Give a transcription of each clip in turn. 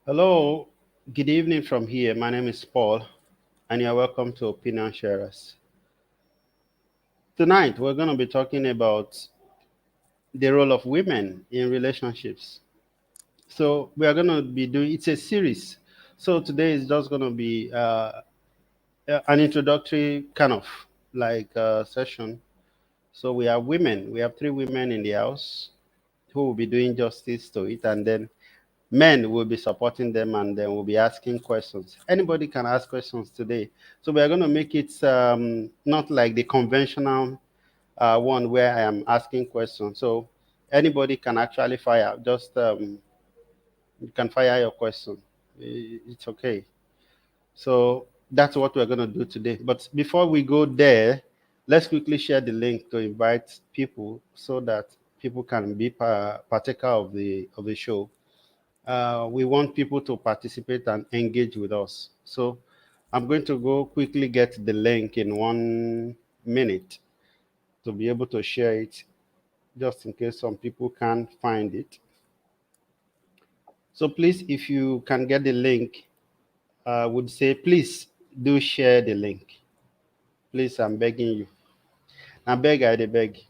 Hello, good evening from here. My name is Paul, and you're welcome to Opinion Sharers. Tonight, we're going to be talking about the role of women in relationships. So, we are going to be doing it's a series. So, today is just going to be an introductory kind of session. So, we have women, we have three women in the house who will be doing justice to it, and then men will be supporting them and then we'll be asking questions. Anybody can ask questions today. So we are going to make it not like the conventional one where I am asking questions. So anybody can actually fire. Just you can fire your question. It's okay. So that's what we're going to do today. But before we go there, let's quickly share the link to invite people so that people can be partaker of the show. We want people to participate and engage with us. So I'm going to go quickly get the link in 1 minute to be able to share it, just in case some people can't find it. So please, if you can get the link, I would say please do share the link. Please, I'm begging you. I beg.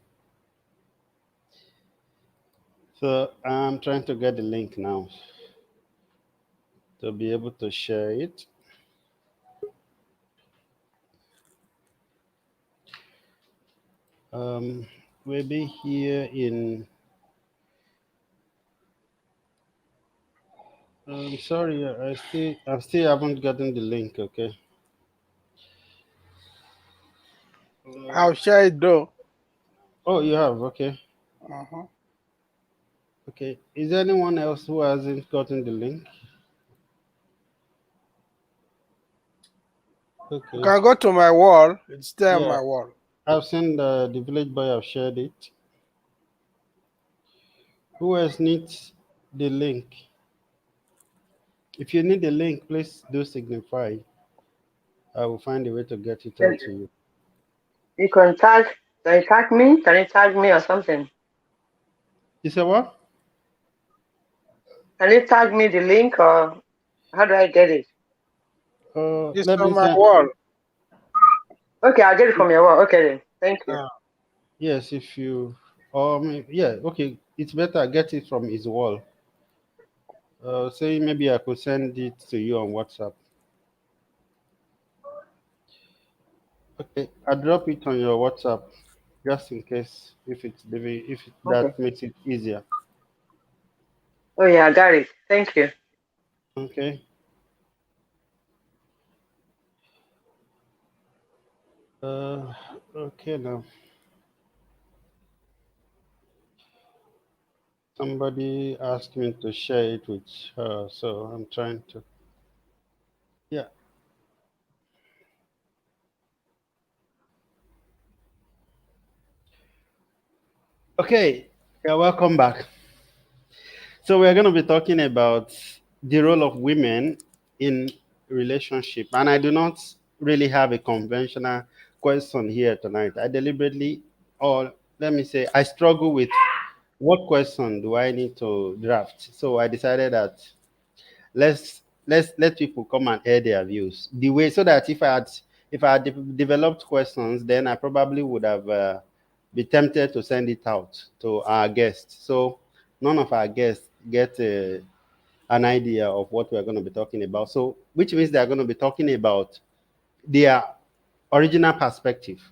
So I'm trying to get the link now to be able to share it. Um, maybe here in sorry, I still haven't gotten the link. Okay. I'll share it though. Oh, you have. Okay. Uh-huh. Okay. Is there anyone else who hasn't gotten the link? You Okay. can go to my wall. It's there on Yeah, my wall. I've seen the village boy have shared it. Who else needs the link? If you need the link, please do signify. I will find a way to get it out Can to you. you can you tag me? Can you tag me or something? You say what? Can you tag me the link or how do I get it? It's Let on me my send. wall. Okay, I'll get it from your wall. Okay then. Thank you. Uh, Yes, if you. Yeah. Okay. It's better get it from his wall. Say maybe I could send it to you on WhatsApp. Okay, I drop it on your WhatsApp just in case if Okay. that makes it easier. Oh yeah, I got it. Thank you. Okay. Uh, okay now. Somebody asked me to share it with her, so I'm trying to. Yeah. Okay. Yeah. Welcome back. So we're going to be talking about the role of women in relationship, and I do not really have a conventional question here tonight. I deliberately, or let me say, I struggle with what question do I need to draft. So I decided that let's let people come and air their views the way so that if I had developed questions, then I probably would have be tempted to send it out to our guests. So none of our guests get an idea of what we're going to be talking about. So which means they're going to be talking about their original perspective.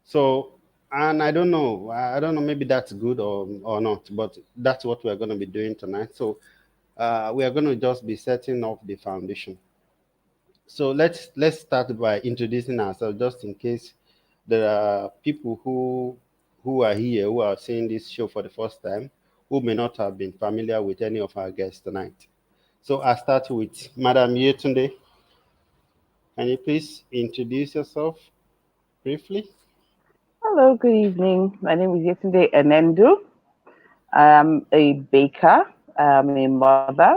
So and I don't know, maybe that's good or not, but that's what we're going to be doing tonight. So we are going to just be setting up the foundation. So let's start by introducing ourselves, just in case there are people who are here who are seeing this show for the first time, who may not have been familiar with any of our guests tonight. So I start with Madam Yetunde. Can you please introduce yourself briefly? Hello, good evening. My name is Yetunde Enendu. I am a baker, I'm a mother,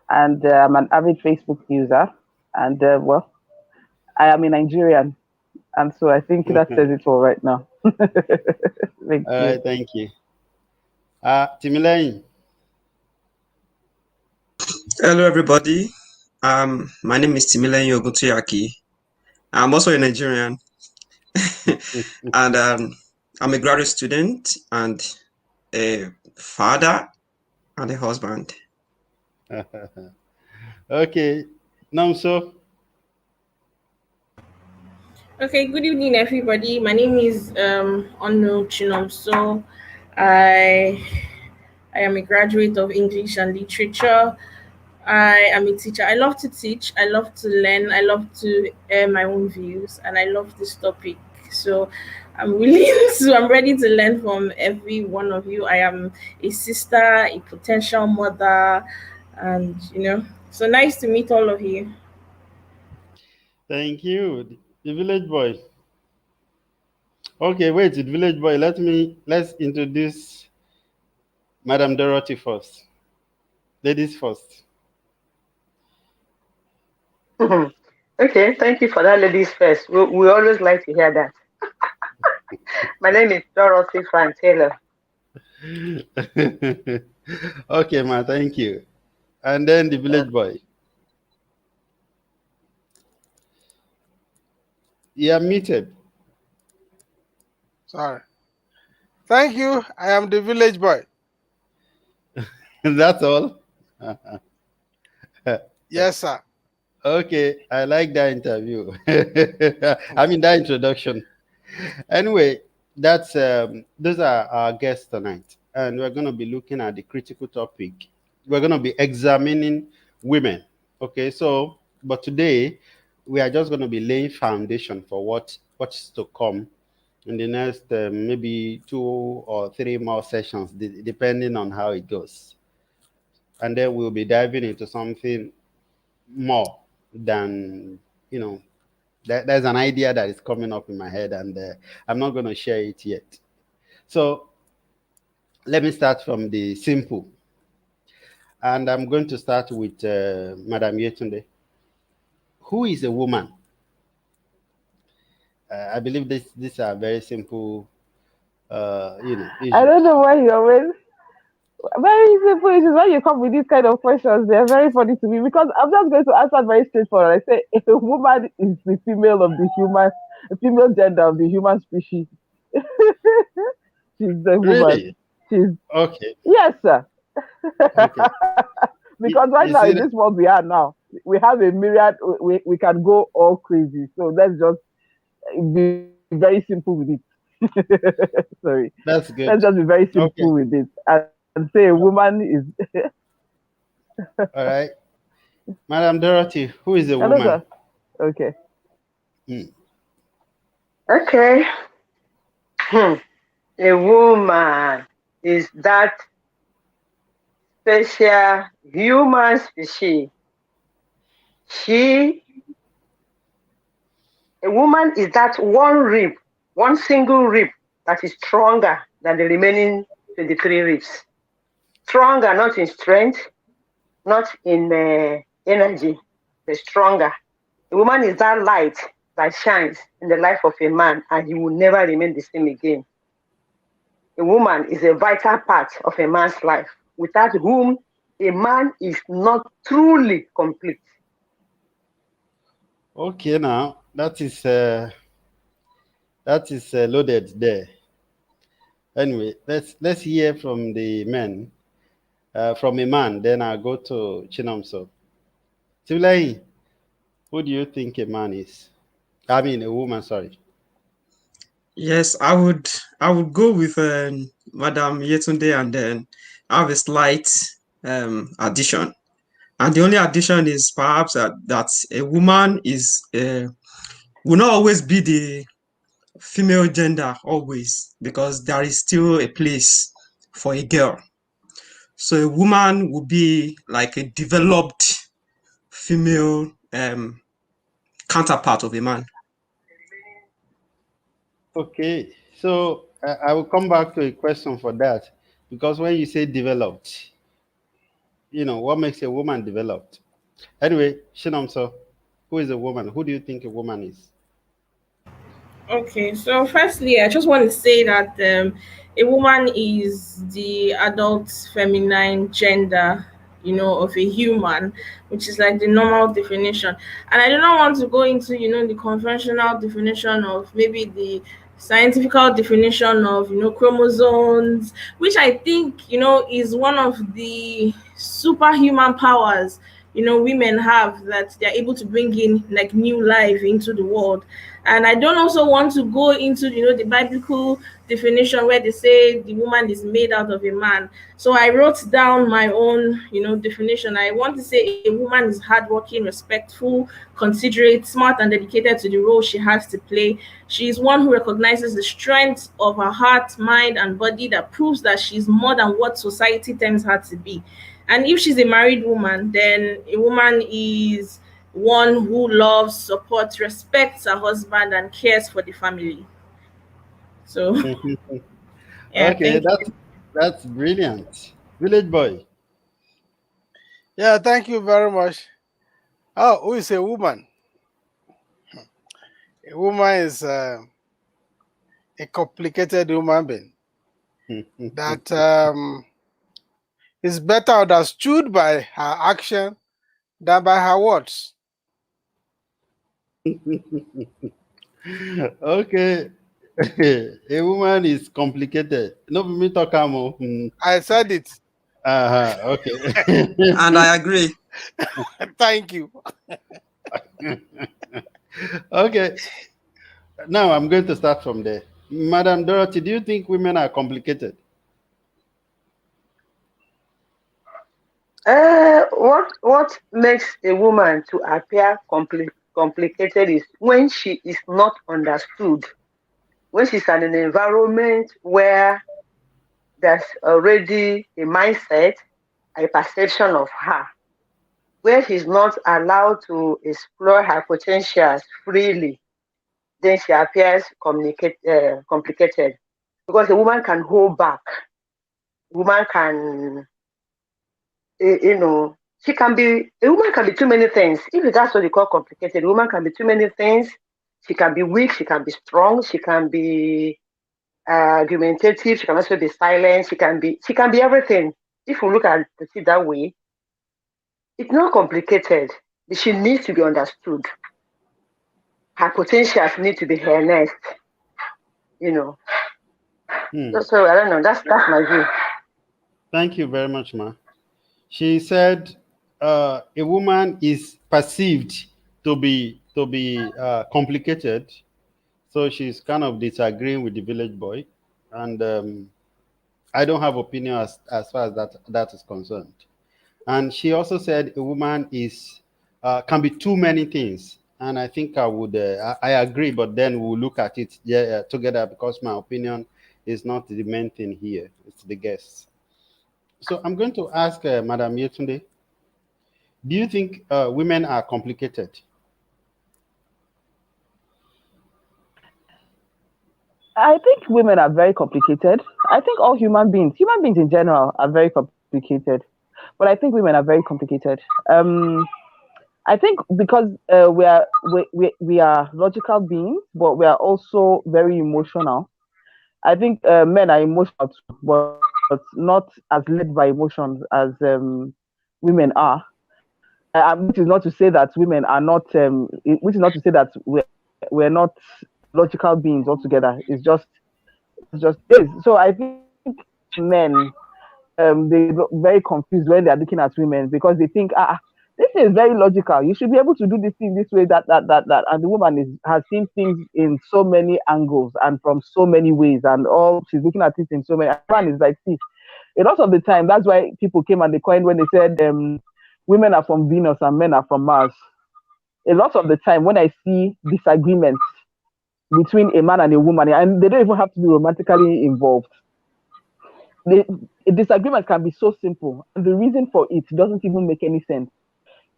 and I'm an avid Facebook user. And I am a Nigerian, and so I think that says it all right now. Thank All you. right, thank you. Timileyin. Hello, everybody. My name is Timileyin Oguntuyaki. I'm also a Nigerian, and I'm a graduate student and a father and a husband. Okay, now so Okay, good evening, everybody. My name is Onu Chinom. So, I I am a graduate of English and Literature. I am a teacher. I love to teach. I love to learn. I love to air my own views, and I love this topic. So, I'm willing to. I'm ready to learn from every one of you. I am a sister, a potential mother, and so nice to meet all of you. thank you, the village boy. Okay, wait, the village boy. Let's introduce Madam Dorothy first. Ladies first. Okay, thank you for that, ladies first. We always like to hear that. My name is Dorothy Frank Taylor. Okay, ma, thank you. And then the Uh, village boy. You are muted. Sorry. Thank you. I am the village boy. That's all. Yes, sir. Okay, I like that interview. I mean that introduction. Anyway, that's those are our guests tonight, and we're going to be looking at the critical topic. We're going to be examining women. Okay, so but today we are just going to be laying foundation for what's to come in the next maybe 2 or 3 more sessions, depending on how it goes, and then we'll be diving into something more than you know there's an idea that is coming up in my head, and I'm not going to share it yet. So let me start from the simple, and I'm going to start with Madam Yetunde. Who is a woman? I believe these are very simple, I don't issues. know why you always very simple issues. When you come with these kind of questions, they're very funny to me because I'm just going to answer very straightforward. I say a woman is the female of the human, the female gender of the human species. She's the woman. Really? She's Okay. yes, sir. Okay. Because right You now see in that? this world we are now, we have a myriad. We can go all crazy. So let's just be very simple with it. Sorry, That's let's just good. be very simple Okay. with it and say a woman is. All right. Madam Dorothy, who is a Hello, woman? sir. Okay. Hmm. okay. Hmm. A woman is that special human species. She, a woman is that one rib, one single rib that is stronger than the remaining 23 ribs. Stronger, not in strength, not in energy, but stronger. A woman is that light that shines in the life of a man and he will never remain the same again. A woman is a vital part of a man's life, without whom a man is not truly complete. Okay, now that is loaded there. Anyway, let's hear from the men. From a man, then I'll go to Chinomso. Similarly, who do you think a man is? I mean, a woman. Sorry. Yes, I would go with Madam Yetunde and then have a slight addition. And the only addition is perhaps that a woman is will not always be the female gender always because there is still a place for a girl. So a woman would be like a developed female counterpart of a man. Okay, so I will come back to a question for that, because when you say developed, what makes a woman developed? Anyway, Chinomso, who is a woman? Who do you think a woman is? Okay, so firstly, I just want to say that a woman is the adult feminine gender of a human, which is like the normal definition. And I do not want to go into, the conventional definition of maybe the scientific definition of, chromosomes, which I think, is one of the superhuman powers, women have, that they're able to bring in like new life into the world. And I don't also want to go into, the biblical definition where they say the woman is made out of a man. So I wrote down my own, definition. I want to say a woman is hardworking, respectful, considerate, smart, and dedicated to the role she has to play. She is one who recognizes the strength of her heart, mind, and body, that proves that she's more than what society terms her to be. And if she's a married woman, then a woman is one who loves, supports, respects her husband, and cares for the family. So, yeah, Okay, thank you. that's brilliant. Village boy. Yeah, thank you very much. Oh, who is a woman? A woman is a complicated human being that is better understood by her action than by her words. Okay. A woman is complicated. No, me talk am o. I said it. Okay. And I agree. Thank you. Okay. Now I'm going to start from there. Madam Dorothy, do you think women are complicated? What makes a woman to appear complicated is when she is not understood, when she's in an environment where there's already a mindset, a perception of her, where she's not allowed to explore her potentials freely, then she appears complicated. Because a woman can hold back, a woman can, she can be, a woman can be too many things. If that's what you call complicated, a woman can be too many things. She can be weak, she can be strong, she can be argumentative, she can also be silent, she can be everything. If you look at it that way, it's not complicated. She needs to be understood. Her potentials need to be harnessed, you know. Hmm. So I don't know. That's my view. Thank you very much, ma. She said a woman is perceived to be complicated, so she's kind of disagreeing with the village boy, and I don't have opinion as far as that is concerned. And she also said a woman is can be too many things, and I think I agree, but then we'll look at it, yeah, together, because my opinion is not the main thing here; it's the guests. So I'm going to ask Madam Yetunde, do you think women are complicated? I think women are very complicated. I think all human beings in general, are very complicated. But I think women are very complicated. I think because we are logical beings, but we are also very emotional. I think men are emotional too, but not as led by emotions as women are. Which is not to say that women are not. Which is not to say that we're not logical beings altogether. It's just is. So I think men they look very confused when they are looking at women because they think this is very logical. You should be able to do this thing this way, that, and the woman has seen things in so many angles and from so many ways, and all she's looking at it in so many. And the man is like, see, a lot of the time, that's why people came and they coined when they said women are from Venus and men are from Mars. A lot of the time, when I see disagreements between a man and a woman, and they don't even have to be romantically involved, the a disagreement can be so simple, and the reason for it doesn't even make any sense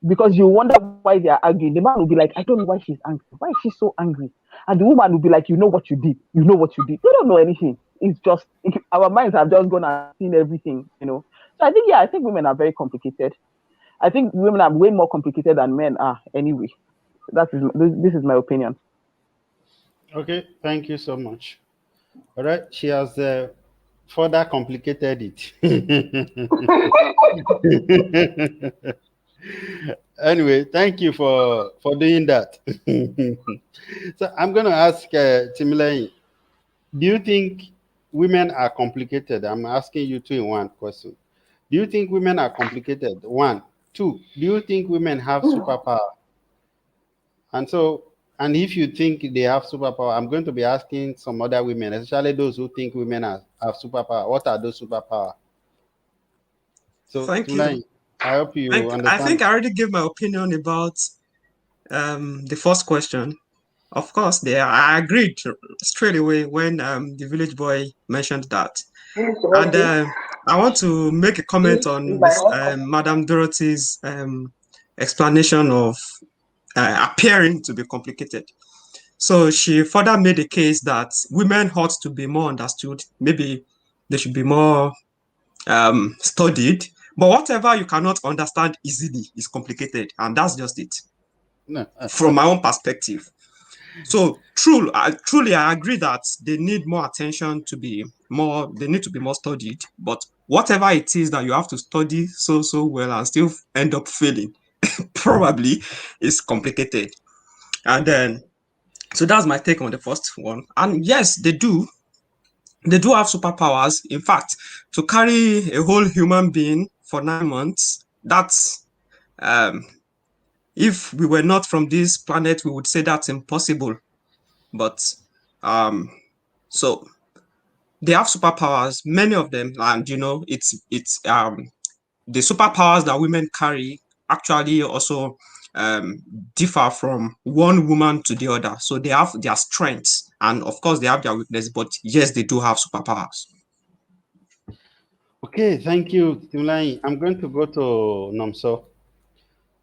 because you wonder why they are arguing. The man will be like, I don't know why she's angry. Why is she so angry? And the woman will be like, you know what you did. You know what you did. They don't know anything. It's just our minds have just gone and seen everything. So I think, yeah, I think women are very complicated. I think women are way more complicated than men are anyway. This is my opinion. Okay, thank you so much. All right, she has further complicated it. Anyway, thank you for doing that. So I'm going to ask Timileyin, do you think women are complicated? I'm asking you two in one question. Do you think women are complicated? One. Two, do you think women have superpower? And so, and if you think they have superpower, I'm going to be asking some other women, especially those who think women have superpower. What are those superpower? So, Thank you. Timileyin, I hope you I understand. think I already gave my opinion about the first question. Of course, I agreed straight away when the village boy mentioned that. And I want to make a comment on this Madam Dorothy's explanation of appearing to be complicated. So she further made a case that women ought to be more understood. Maybe they should be more studied. But whatever you cannot understand easily is complicated, and that's just it No, from my own perspective. So truly, I agree that they need more attention to be more. They need to be more studied. But whatever it is that you have to study so well and still end up failing, probably is complicated. And then, so that's my take on the first one. And yes, they do. They do have superpowers. In fact, to carry a whole human being for 9 months, that's um, if we were not from this planet, we would say that's impossible. But um, so they have superpowers, many of them, and it's the superpowers that women carry actually also um, differ from one woman to the other. So they have their strengths, and of course they have their weakness. But yes, they do have superpowers. okay, thank you, Timileyin. I'm going to go to Nomso.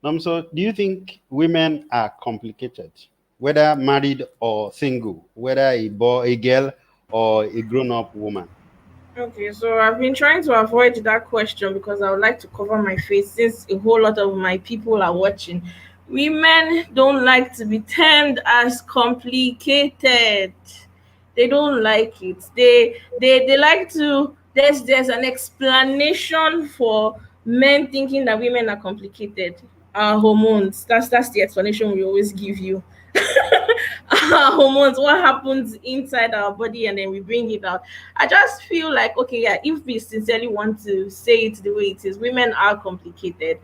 Nomso, do you think women are complicated, whether married or single, whether a boy, a girl, or a grown-up woman? Okay, so I've been trying to avoid that question because I would like to cover my face since a whole lot of my people are watching. Women don't like to be termed as complicated. They don't like it. They like to there's an explanation for men thinking that women are complicated. Our hormones. That's the explanation we always give you. Our hormones, what happens inside our body, and then we bring it out. I just feel like, okay, yeah, if we sincerely want to say it the way it is, women are complicated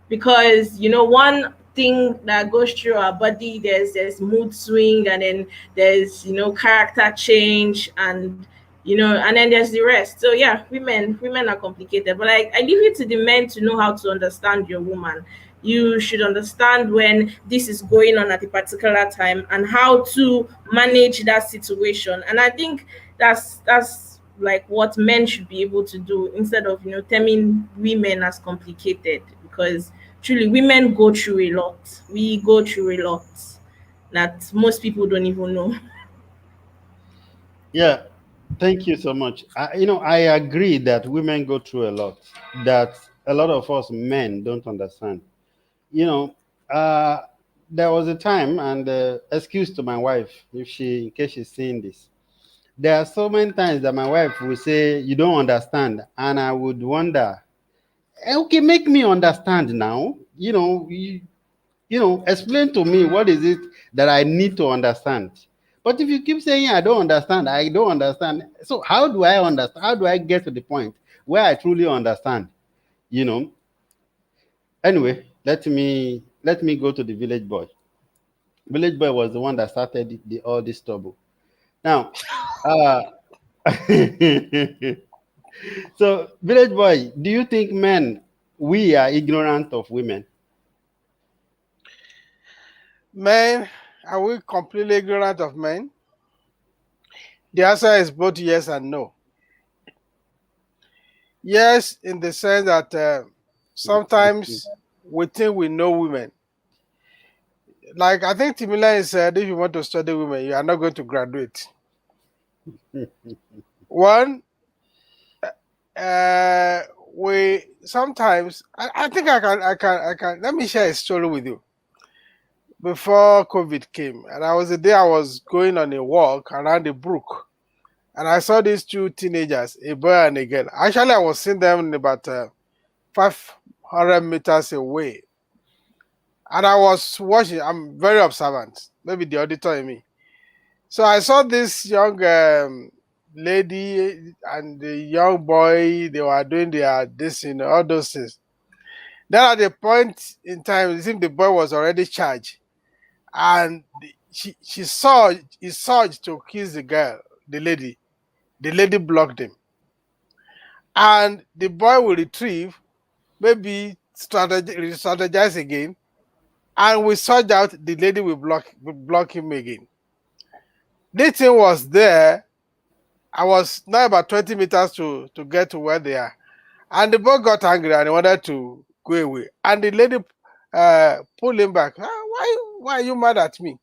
because one thing that goes through our body, there's mood swing, and then there's character change, and then there's the rest. So yeah, women are complicated, but I leave it to the men to know how to understand your woman. You should understand when this is going on at a particular time and how to manage that situation. And I think that's like what men should be able to do instead of terming women as complicated, because truly women go through a lot. We go through a lot that most people don't even know. Yeah, thank you so much. I agree that women go through a lot that a lot of us men don't understand. You know, uh, there was a time, and excuse to my wife if in case she's seeing this. There are so many times that my wife will say, "You don't understand," and I would wonder, okay, make me understand now. Explain to me what is it that I need to understand. But if you keep saying I don't understand, I don't understand. So how do I understand? How do I get to the point where I truly understand? You know. Anyway, let me go to the village boy. Village boy was the one that started all this trouble. Now, uh, so village boy, do you think men we are ignorant of women? Men, are we completely ignorant of men? The answer is both yes and no. Yes, in the sense that sometimes we think we know women. Like I think Timila said, if you want to study women, you are not going to graduate. One, we sometimes I think I can let me share a story with you. Before COVID came, and I was the day I was going on a walk around the brook, and I saw these two teenagers, a boy and a girl. Actually, I was seeing them in about 500 meters away, and I was watching. I'm very observant, maybe the auditor in me. So I saw this young lady and the young boy. They were doing their this, all those things. Then at the point in time, it seemed the boy was already charged, and she saw he surged to kiss the girl, the lady. The lady blocked him, and the boy will retrieve, maybe strategize again, and we surge out. The lady will block him again. This thing was there. I was now about 20 meters to get to where they are, and the boy got angry and he wanted to go away, and the lady pulled him back. "Ah, why are you mad at me?"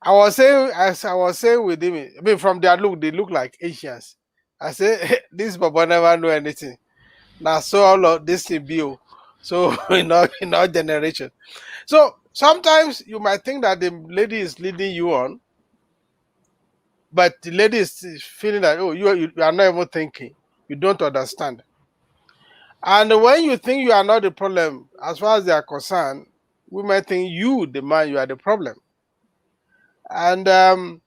I was saying, as I was saying with him, I mean, from their look, they look like Asians. I say, this Baba never know anything. Now, so all of this in bio. So in our generation. So sometimes you might think that the lady is leading you on, but the lady is feeling that, oh, you are not even thinking. You don't understand. And when you think you are not the problem, as far as they are concerned, we might think you, the man, you are the problem. And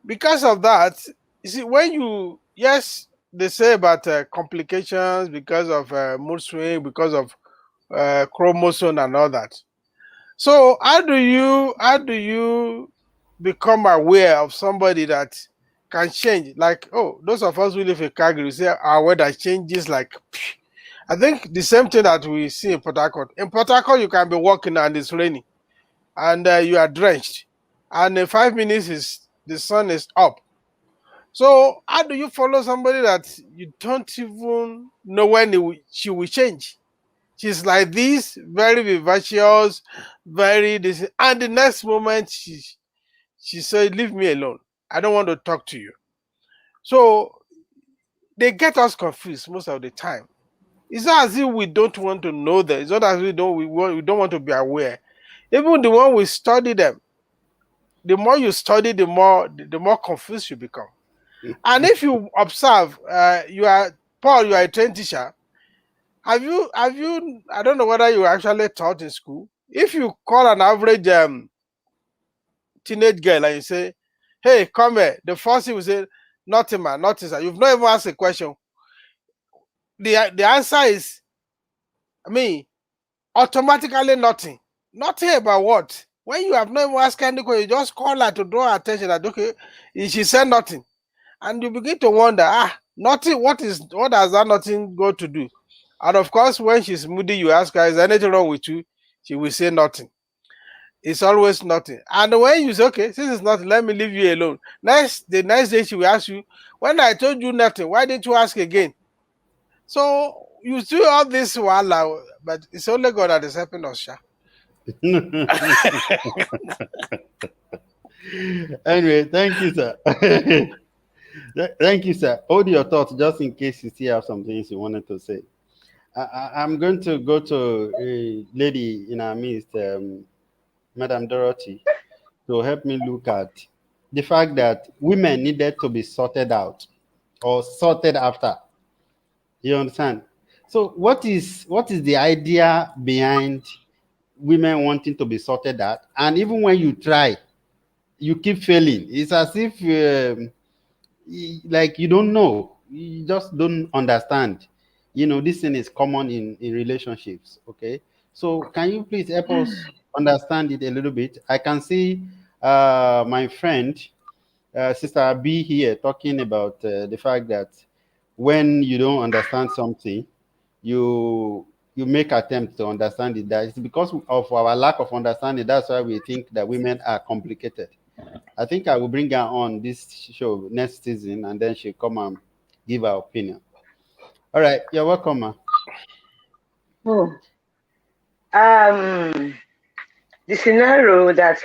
because of that, you see, when you, yes, they say about complications because of mood swing, because of chromosome and all that. So how do you become aware of somebody that can change? Like, oh, those of us who live in Calgary say our weather changes like. I think the same thing that we see in Port Harcourt. In Port Harcourt, you can be walking and it's raining, and you are drenched, and in 5 minutes is the sun is up. So how do you follow somebody that you don't even know when she will change? She's like this, very vivacious, very this, and the next moment she said, "Leave me alone. I don't want to talk to you." So they get us confused most of the time. It's not as if we don't want to know them. It's not as if we don't want to be aware. Even the one we study them, the more you study, the more confused you become. And if you observe, you are Paul, you are a trained teacher. Have you? I don't know whether you actually taught in school. If you call an average teenage girl and you say, "Hey, come here," the first thing will say, "Nothing, man, nothing, sir." You've not even asked a question. The answer is, I mean, automatically nothing. Nothing about what? When you have not even asked any question, you just call her to draw her attention that okay, she said nothing. And you begin to wonder, nothing, what does that nothing go to do? And of course, when she's moody, you ask her, is there anything wrong with you? She will say nothing. It's always nothing. And when you say, okay, since it's nothing, let me leave you alone. The next day she will ask you, when I told you nothing, why didn't you ask again? So you do all this while, but it's only God that is helping us, Sha. Anyway, thank you, sir. Thank you, sir. Hold your thoughts just in case you still have some things you wanted to say. I'm going to go to a lady in our midst, Madam Dorothy, to help me look at the fact that women needed to be sorted out or sorted after. You understand? So what is the idea behind women wanting to be sorted out? And even when you try, you keep failing. It's as if like you don't know, you just don't understand. This thing is common in relationships. Okay, so can you please help us understand it a little bit? I can see my friend sister B here talking about the fact that when you don't understand something, you you make attempt to understand it. That it's because of our lack of understanding. That's why we think that women are complicated. I think I will bring her on this show next season, and then she'll come and give her opinion. All right, you're welcome, ma. Hmm. Um, the scenario that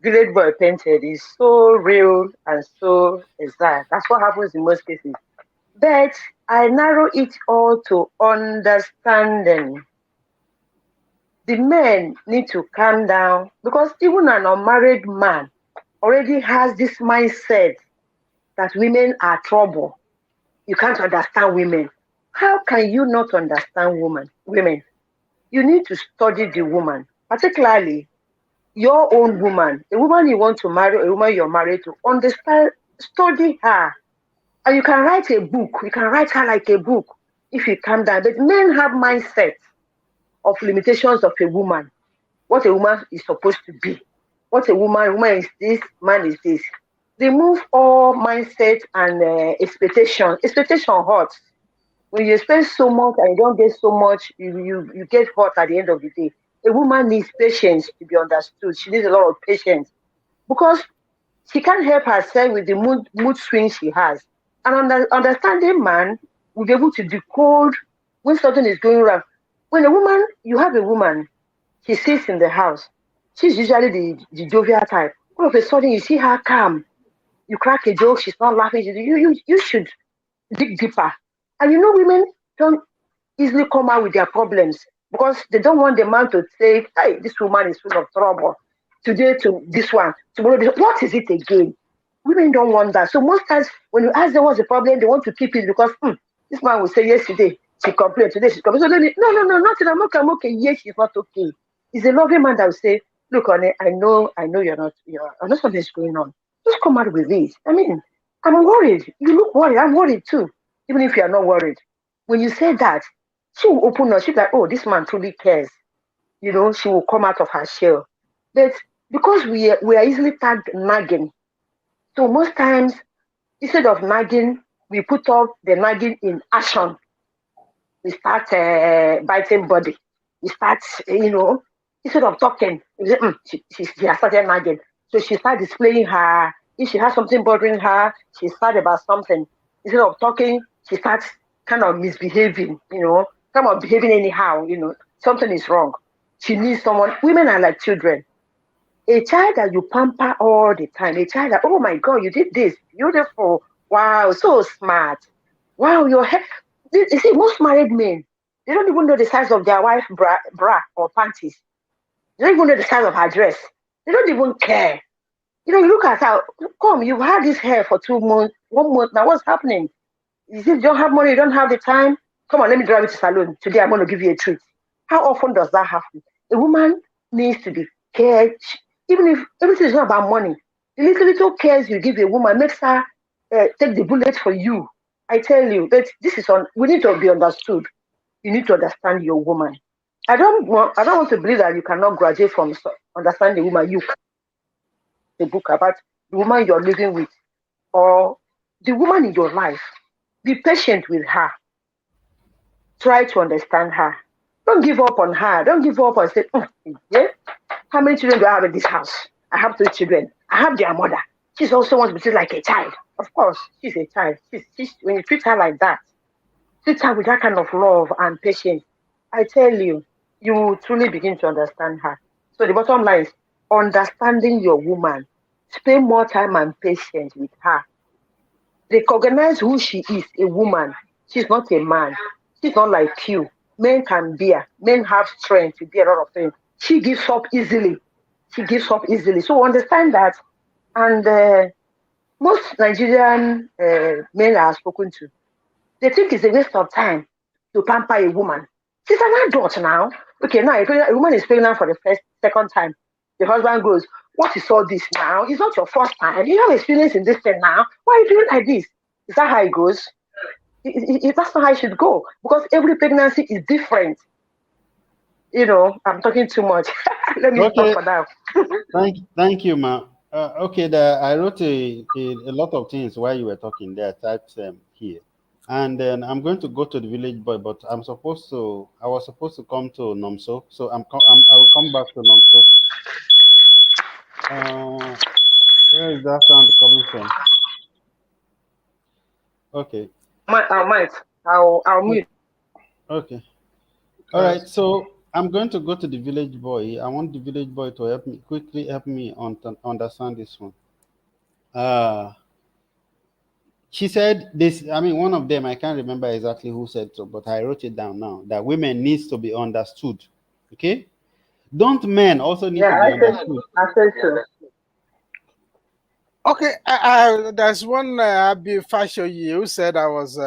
Village Boy painted is so real and so exact. That's what happens in most cases. But I narrow it all to understanding. The men need to calm down because even an unmarried man already has this mindset that women are trouble. You can't understand women. How can you not understand women? You need to study the woman, particularly your own woman, a woman you want to marry, a woman you're married to. Understand, study her. And you can write a book. You can write her like a book if you calm down. But men have mindset of limitations of a woman, what a woman is supposed to be, what a woman is this, man is this. Remove all mindset and expectation. Expectation hurts. When you spend so much and you don't get so much, you get hurt at the end of the day. A woman needs patience to be understood. She needs a lot of patience because she can't help herself with the mood swings she has. An understanding man will be able to decode when something is going wrong. When a woman, you have a woman, she sits in the house. She's usually the jovial type. All of a sudden, you see her calm. You crack a joke, she's not laughing. You should dig deeper. And you know, women don't easily come out with their problems because they don't want the man to say, hey, this woman is full of trouble. Today to this one, tomorrow this. What is it again? Women don't want that. So most times when you ask them what's the problem, they want to keep it because this man will say yesterday she complained, today she complained. So no, nothing. I'm okay. Yes, she's not okay. It's a loving man that will say, look, honey, I know I know something's going on. Just come out with this. I mean, I'm worried. You look worried. I'm worried too. Even if you are not worried. When you say that, she will open up. She'll be like, oh, this man truly cares. She will come out of her shell. But because we are easily tagged nagging, so most times instead of nagging, we put up the nagging in action. We start biting body. We start, instead of talking, we say, she has started nagging. So she starts displaying her, if she has something bothering her, she's sad about something. Instead of talking, she starts kind of misbehaving, kind of behaving anyhow, something is wrong. She needs someone. Women are like children. A child that you pamper all the time, a child that, oh my God, you did this, beautiful, wow, so smart, wow, your hair. You see, most married men, they don't even know the size of their wife's bra or panties. They don't even know the size of her dress. They don't even care. You look at her, come, you've had this hair for 2 months, 1 month, now what's happening? Is it you don't have money, you don't have the time? Come on, let me drive you to salon. Today I'm going to give you a treat. How often does that happen? A woman needs to be cared. Even if everything is not about money, the little cares you give a woman makes her take the bullet for you. I tell you, but this is on. We need to be understood. You need to understand your woman. I don't want to believe that you cannot graduate from understanding the woman. You can write a book about the woman you're living with or the woman in your life. Be patient with her. Try to understand her. Don't give up on her. Don't give up and say, yeah, how many children do I have in this house? I have 3 children. I have their mother. She's also wants to be treated like a child. Of course, she's a child. When you treat her like that, treat her with that kind of love and patience, I tell you, you will truly begin to understand her. So the bottom line is understanding your woman. Spend more time and patience with her. Recognize who she is, a woman. She's not a man. She's not like you. Men can bear. Men have strength to bear a lot of things. She gives up easily. She gives up easily. So understand that. And most Nigerian men I have spoken to, they think it's a waste of time to pamper a woman. She's an adult now. Okay, now a woman is pregnant for the second time. The husband goes, what is all this now? It's not your first time. You have experience in this thing now. Why are you doing like this? Is that how it goes? That's not how it should go because every pregnancy is different. I'm talking too much. Let me stop Okay, for now. thank you, ma. Okay, I wrote a lot of things while you were talking there. Typed here, and then I'm going to go to the village boy, but I was supposed to come to Nomso, so I will come back to Nomso. Uh, where is that sound coming from? Okay, Might. I'll mute. okay, all Uh, right. So I'm going to go to the village boy. I want the village boy to help me understand this one. Uh she said this. I mean, one of them, I can't remember exactly who said so, but I wrote it down now, that women needs to be understood. Okay, don't men also need Yeah, to be understood? I said so. Okay, there's one Abi Fashoyi who said I was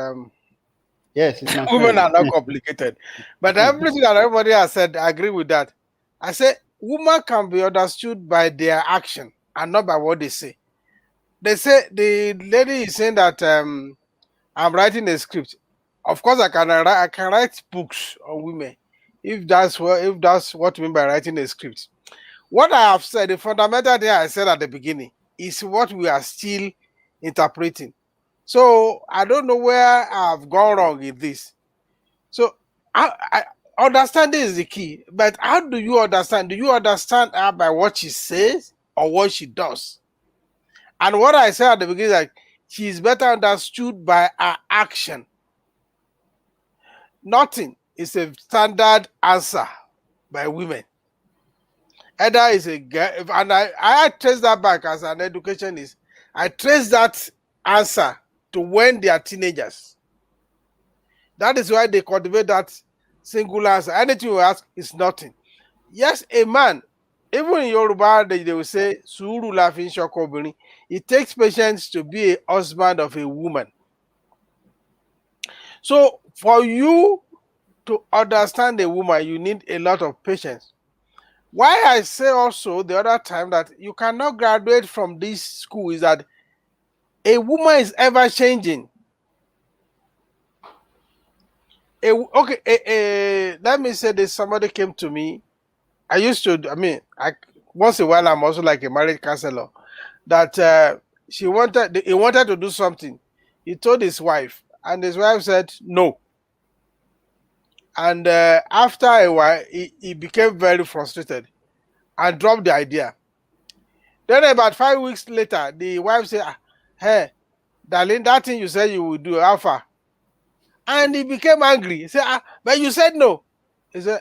Yes, it's my women friend. are not complicated. But everything that everybody has said, I agree with that. I say women can be understood by their action and not by what they say. They say the lady is saying that I'm writing a script. Of course, I can write books on women if that's what you mean by writing a script. What I have said, the fundamental thing I said at the beginning, is what we are still interpreting. So I don't know where I've gone wrong in this. So I understanding is the key. But how do you understand? Do you understand her by what she says or what she does? And what I said at the beginning, like she is better understood by her action. Nothing is a standard answer by women. Either is a girl, and I trace that back as an educationist. I trace that answer to when they are teenagers. That is why they cultivate that single answer. Anything you ask is nothing. Yes, a man, even in Yoruba, they will say, Suru laughing shokobini. It takes patience to be a husband of a woman. So for you to understand a woman, you need a lot of patience. Why I say also the other time that you cannot graduate from this school is that a woman is ever changing. Let me say this. Somebody came to me. Once a while I'm also like a marriage counselor. That he wanted to do something. He told his wife, and his wife said no. And after a while, he became very frustrated and dropped the idea. Then about 5 weeks later, the wife said, "Hey, darling, that thing you said you would do, Alpha." And he became angry. He said, but you said no. He said,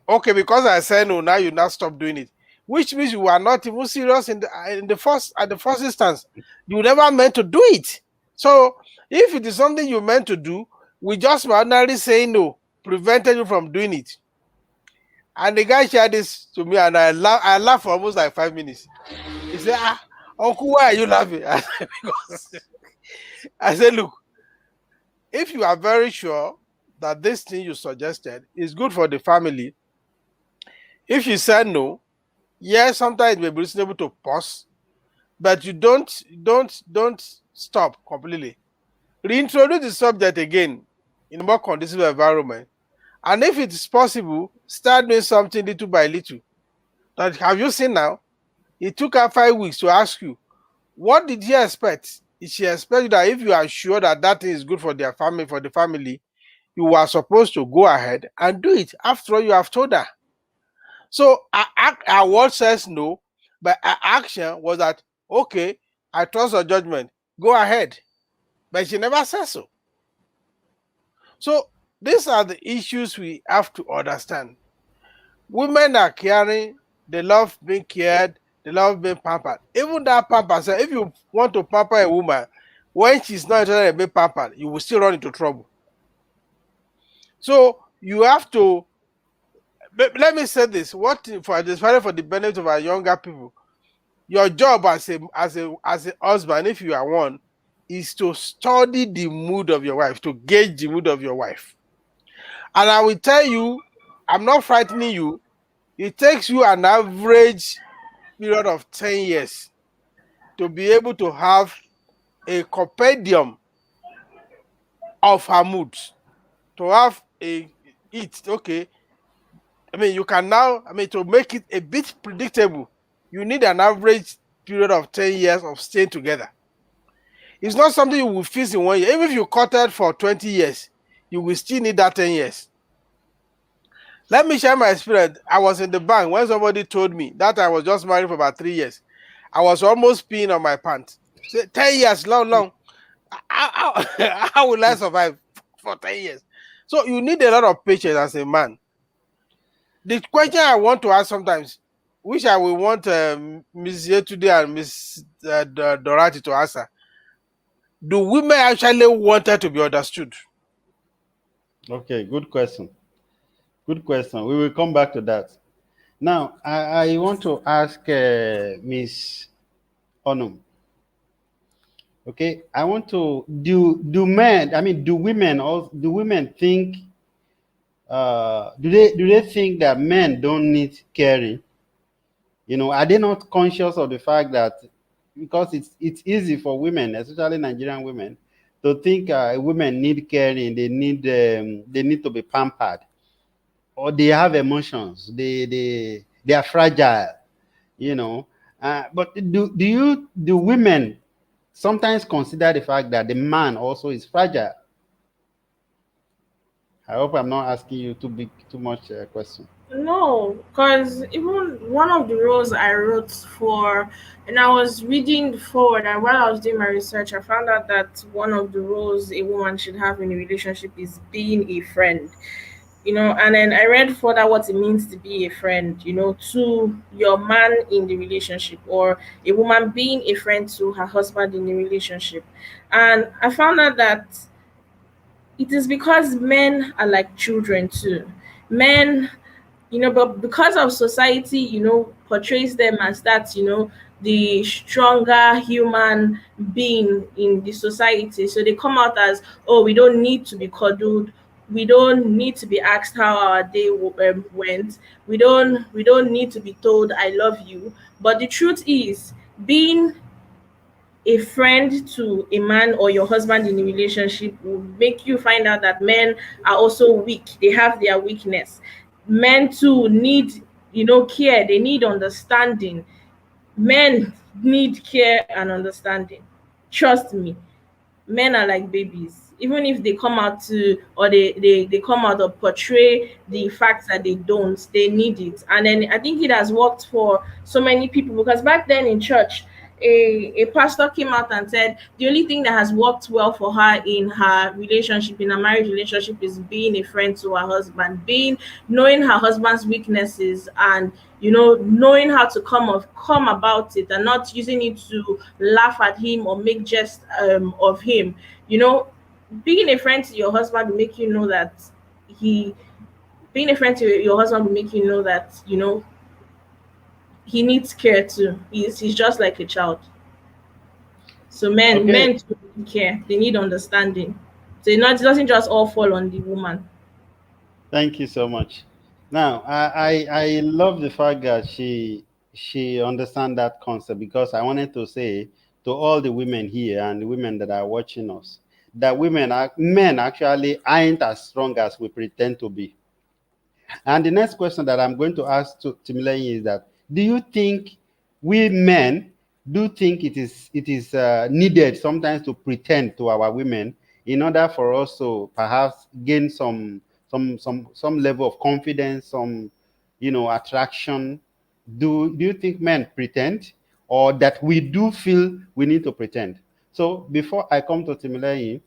okay, because I said no, now you now stop doing it. Which means you are not even serious in the first at the first instance. You never meant to do it. So if it is something you meant to do, we just ordinarily say no, prevented you from doing it. And the guy shared this to me, and I laughed for almost like 5 minutes. He said, Uncle, why are you laughing? I said, because I said, look, if you are very sure that this thing you suggested is good for the family, if you said no, yes, sometimes it may be reasonable to pause, but you don't stop completely. Reintroduce the subject again in a more conducive environment. And if it is possible, start doing something little by little. That have you seen now? It took her 5 weeks to ask you, what did she expect? Did she expect that if you are sure that that thing is good for their family, for the family, you are supposed to go ahead and do it? After all, you have told her. So our word says no, but our action was that, okay, I trust your judgment, go ahead. But she never says so. So these are the issues we have to understand. Women are caring, they love being cared, they love being pampered. Even that pamper, so if you want to pamper a woman, when she's not interested in being pampered, you will still run into trouble. So you have to, let me say this, what for the benefit of our younger people, your job as a husband, if you are one, is to study the mood of your wife, to gauge the mood of your wife. And I will tell you, I'm not frightening you, it takes you an average period of 10 years to be able to have a compendium of her moods, to have okay. You can now, to make it a bit predictable, you need an average period of 10 years of staying together. It's not something you will fix in 1 year. Even if you courted for 20 years, you will still need that 10 years. Let me share my experience. I was in the bank when somebody told me that I was just married for about 3 years. I was almost peeing on my pants. Say, 10 years, long. How will I survive for 10 years? So you need a lot of patience as a man. The question I want to ask sometimes, which I will want Ms. Yetude and Ms. Dorati to answer, do women actually want her to be understood? Okay, good question. Good question. We will come back to that. Now, I want to ask Miss Onum. Okay, I want to do men. I mean, do women also do women think? Do they think that men don't need caring? Are they not conscious of the fact that because it's easy for women, especially Nigerian women, to think women need caring, they need to be pampered, or they have emotions, they are fragile, you know. But do women sometimes consider the fact that the man also is fragile? I hope I'm not asking you too much question. No, because even one of the roles I wrote for, and I was reading forward, and while I was doing my research, I found out that one of the roles a woman should have in a relationship is being a friend. And then I read further what it means to be a friend, to your man in the relationship, or a woman being a friend to her husband in the relationship. And I found out that it is because men are like children too. Men, but because of society, portrays them as that, the stronger human being in the society. So they come out as, oh, we don't need to be cuddled. We don't need to be asked how our day went. We don't need to be told I love you. But the truth is, being a friend to a man or your husband in a relationship will make you find out that men are also weak. They have their weakness. Men too need, care. They need understanding. Men need care and understanding. Trust me, men are like babies. Even if they come out to, or they come out or portray the fact that they don't, they need it. And then I think it has worked for so many people, because back then in church, a pastor came out and said the only thing that has worked well for her in her relationship, in her marriage relationship, is being a friend to her husband, being knowing her husband's weaknesses, and knowing how to come about it, and not using it to laugh at him or make jest of him. you know Being a friend to your husband will make you know that he being a friend to your husband will make you know that he needs care too. He's just like a child. So men Okay, too need care. They need understanding. So it doesn't just all fall on the woman. thank you so much. Now, I love the fact that she understand that concept, because I wanted to say to all the women here and the women that are watching us that men actually aren't as strong as we pretend to be. And the next question that I'm going to ask to Timileyin is that, do you think we men do think it is needed sometimes to pretend to our women in order for us to perhaps gain some level of confidence, some attraction? Do you think men pretend, or that we do feel we need to pretend? So before I come to Timileyin,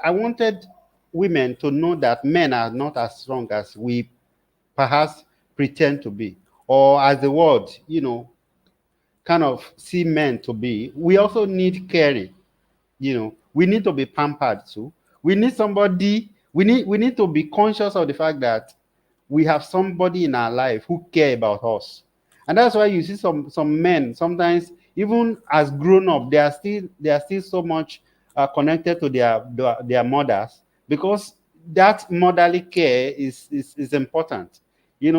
I wanted women to know that men are not as strong as we perhaps pretend to be, or as the world, kind of see men to be. We also need caring. We need to be pampered too. We need somebody. We need to be conscious of the fact that we have somebody in our life who care about us. And that's why you see some men sometimes, even as grown up, they are still so much connected to their mothers, because that motherly care is important.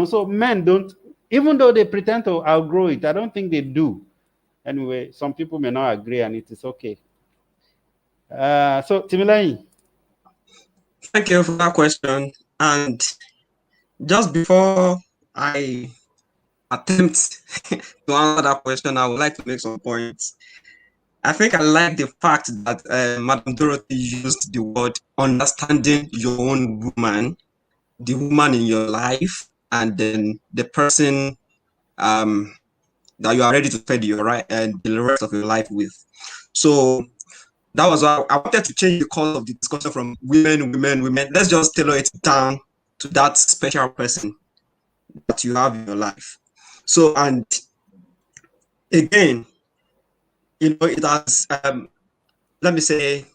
So men don't, even though they pretend to outgrow it, I don't think they do. Anyway, some people may not agree, and it is okay. So Timileyin. Thank you for that question. And just before I attempt to answer that question, I would like to make some points. I think I like the fact that Madam Dorothy used the word understanding your own woman, the woman in your life, and then the person um, that you are ready to spend your right and the rest of your life with. So that was why I wanted to change the course of the discussion from women, women, women. Let's just tailor it down to that special person that you have in your life. So, and again, it has, let me say,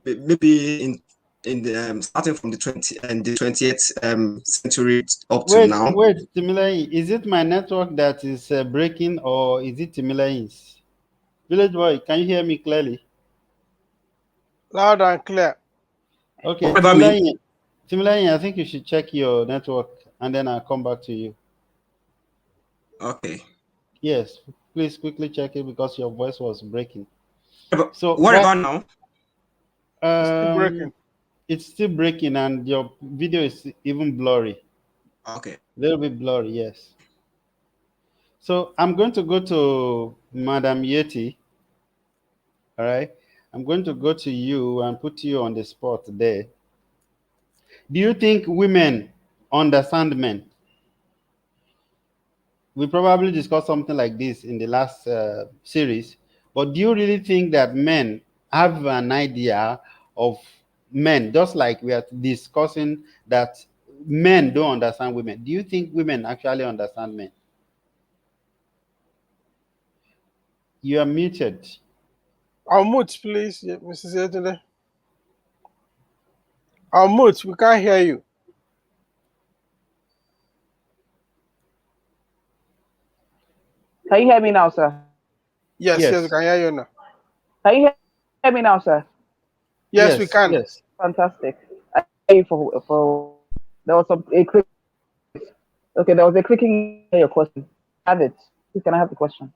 maybe in the starting from the 20th century up to Wait, now. wait, Timileyin. Is it my network that is breaking, or is it Timileyin's? Village boy, can you hear me clearly? Loud and clear. Okay, What does that mean? Timileyin, I think you should check your network and then I'll come back to you. Okay. Yes, please quickly check it because your voice was breaking. So What what about now? It's still um breaking. it's still breaking and your video is even blurry. Okay. A little bit blurry, yes. So I'm going to go to Madam Yeti. All right. I'm going to go to you and put you on the spot there. Do you think women understand men? We probably discussed something like this in the last series, but do you really think that men have an idea of men, just like we are discussing that men don't understand women? Do you think women actually understand men? You are muted. Unmute, please, yeah, Mrs. Yetunde. Unmute. We can't hear you. Can you hear me now, sir? Yes, yes, we Yes, can hear you now. Can you hear me now, sir? Yes, we yes, can. yes. Fantastic. I hear you for there was some a click. Okay, there was a clicking in your question. Have it. Please, can I have the question?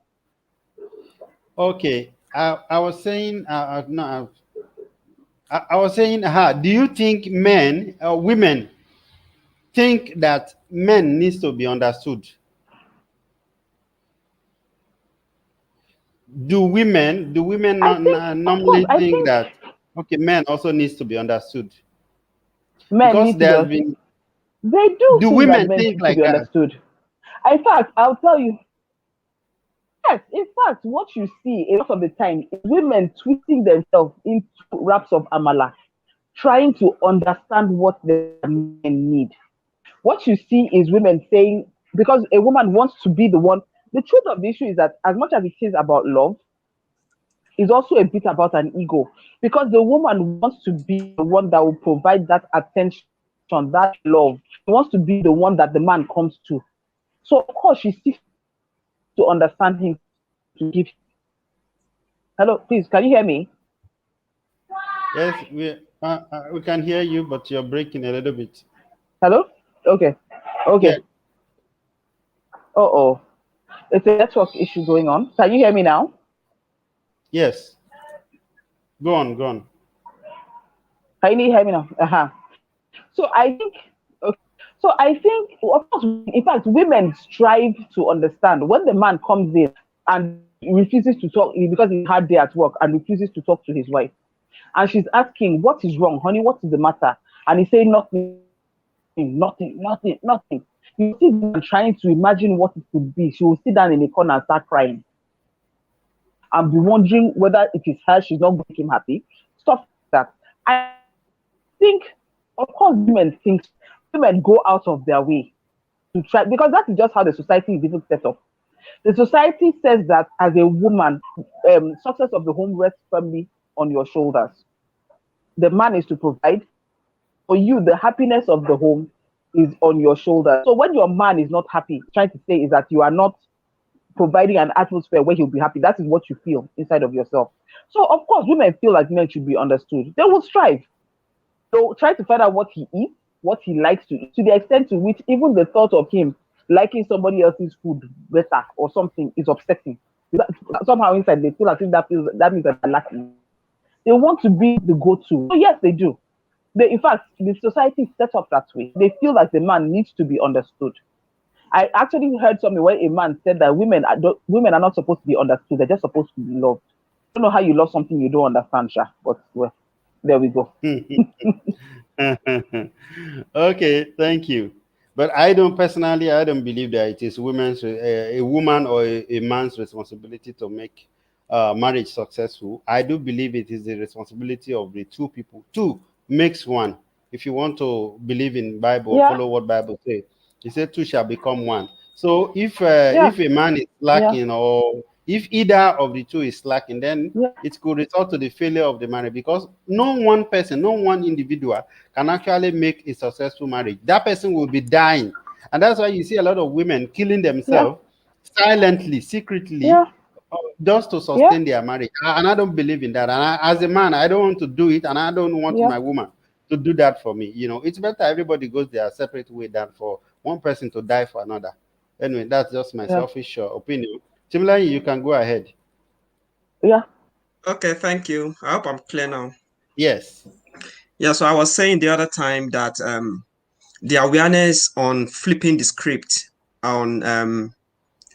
Okay. I was saying, no, I was saying, do you think women think that men needs to be understood? Do women I think, of course, normally I think think that okay, men also needs to be understood? men Because need to there be. has been, They do do think that women men think need to like be that? understood. In fact, I'll tell you. Yes, in fact, what you see a lot of the time is women twisting themselves into wraps of amala, trying to understand what the men need. What you see is women saying, because a woman wants to be the one. The truth of the issue is that as much as it is about love, it's also a bit about an ego. Because the woman wants to be the one that will provide that attention, that love. She wants to be the one that the man comes to. So of course she seeks to understand him to give. Hello, please, can you hear me? Yes, we can hear you, but you're breaking a little bit. Hello? Okay. Yeah. Okay. Oh. It's a network issue going on. Can you hear me now? Yes. Go on, go on. Can you hear me now? So I think, okay. So I think, of course, in fact, women strive to understand when the man comes in and refuses to talk because it's a hard day at work and refuses to talk to his wife. And she's asking, what is wrong, honey? What is the matter? And he's saying, nothing. You see the woman trying to imagine what it could be. She will sit down in a corner and start crying and be wondering whether it is her she's not going to make him happy. Stuff like that. I think, of course, women go out of their way to try because that is just how the society is even set up. The society says that as a woman, success of the home rests firmly on your shoulders. The man is to provide for you. The happiness of the home is on your shoulders. So when your man is not happy, trying to say is that you are not providing an atmosphere where he'll be happy. That is what you feel inside of yourself. So of course, women feel like men should be understood. They will strive. They'll try to find out what he eats, what he likes to eat, to the extent to which even the thought of him liking somebody else's food better or something is upsetting. Somehow inside they feel as if that means that they're lacking. They want to be the go-to. So yes, they do. In fact, the society is set up that way. They feel like the man needs to be understood. I actually heard something where a man said that women are not supposed to be understood. They're just supposed to be loved. I don't know how you love something you don't understand, Sha, but well, there we go. Okay, thank you. But I don't believe that it is a woman or a man's responsibility to make marriage successful. I do believe it is the responsibility of the two people. Two makes one. If you want to believe in Bible, Yeah, follow what Bible says. He said two shall become one. So yeah, if a man is yeah, lacking or if either of the two is lacking, then yeah, it could result to the failure of the marriage because no one person, no one individual can actually make a successful marriage. That person will be dying. And that's why you see a lot of women killing yeah, themselves silently, secretly, yeah, just to Yeah, sustain their marriage. And I don't believe in that. And as a man, I don't want to do it, and I don't want yeah, my woman to do that for me. It's better everybody goes their separate way than for one person to die for another. Anyway, that's just my yeah, selfish opinion. Similarly, you can go ahead. yeah, Okay, thank you. I hope I'm clear now. Yes. Yeah, so I was saying the other time that the awareness on flipping the script on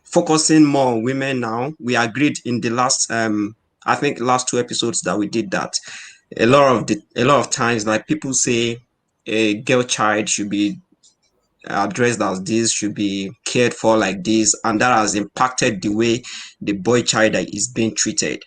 focusing more on women now. We agreed in the last I think last two episodes that we did that. A lot of times like people say a girl child should be addressed as this, should be cared for like this, and that has impacted the way the boy child is being treated.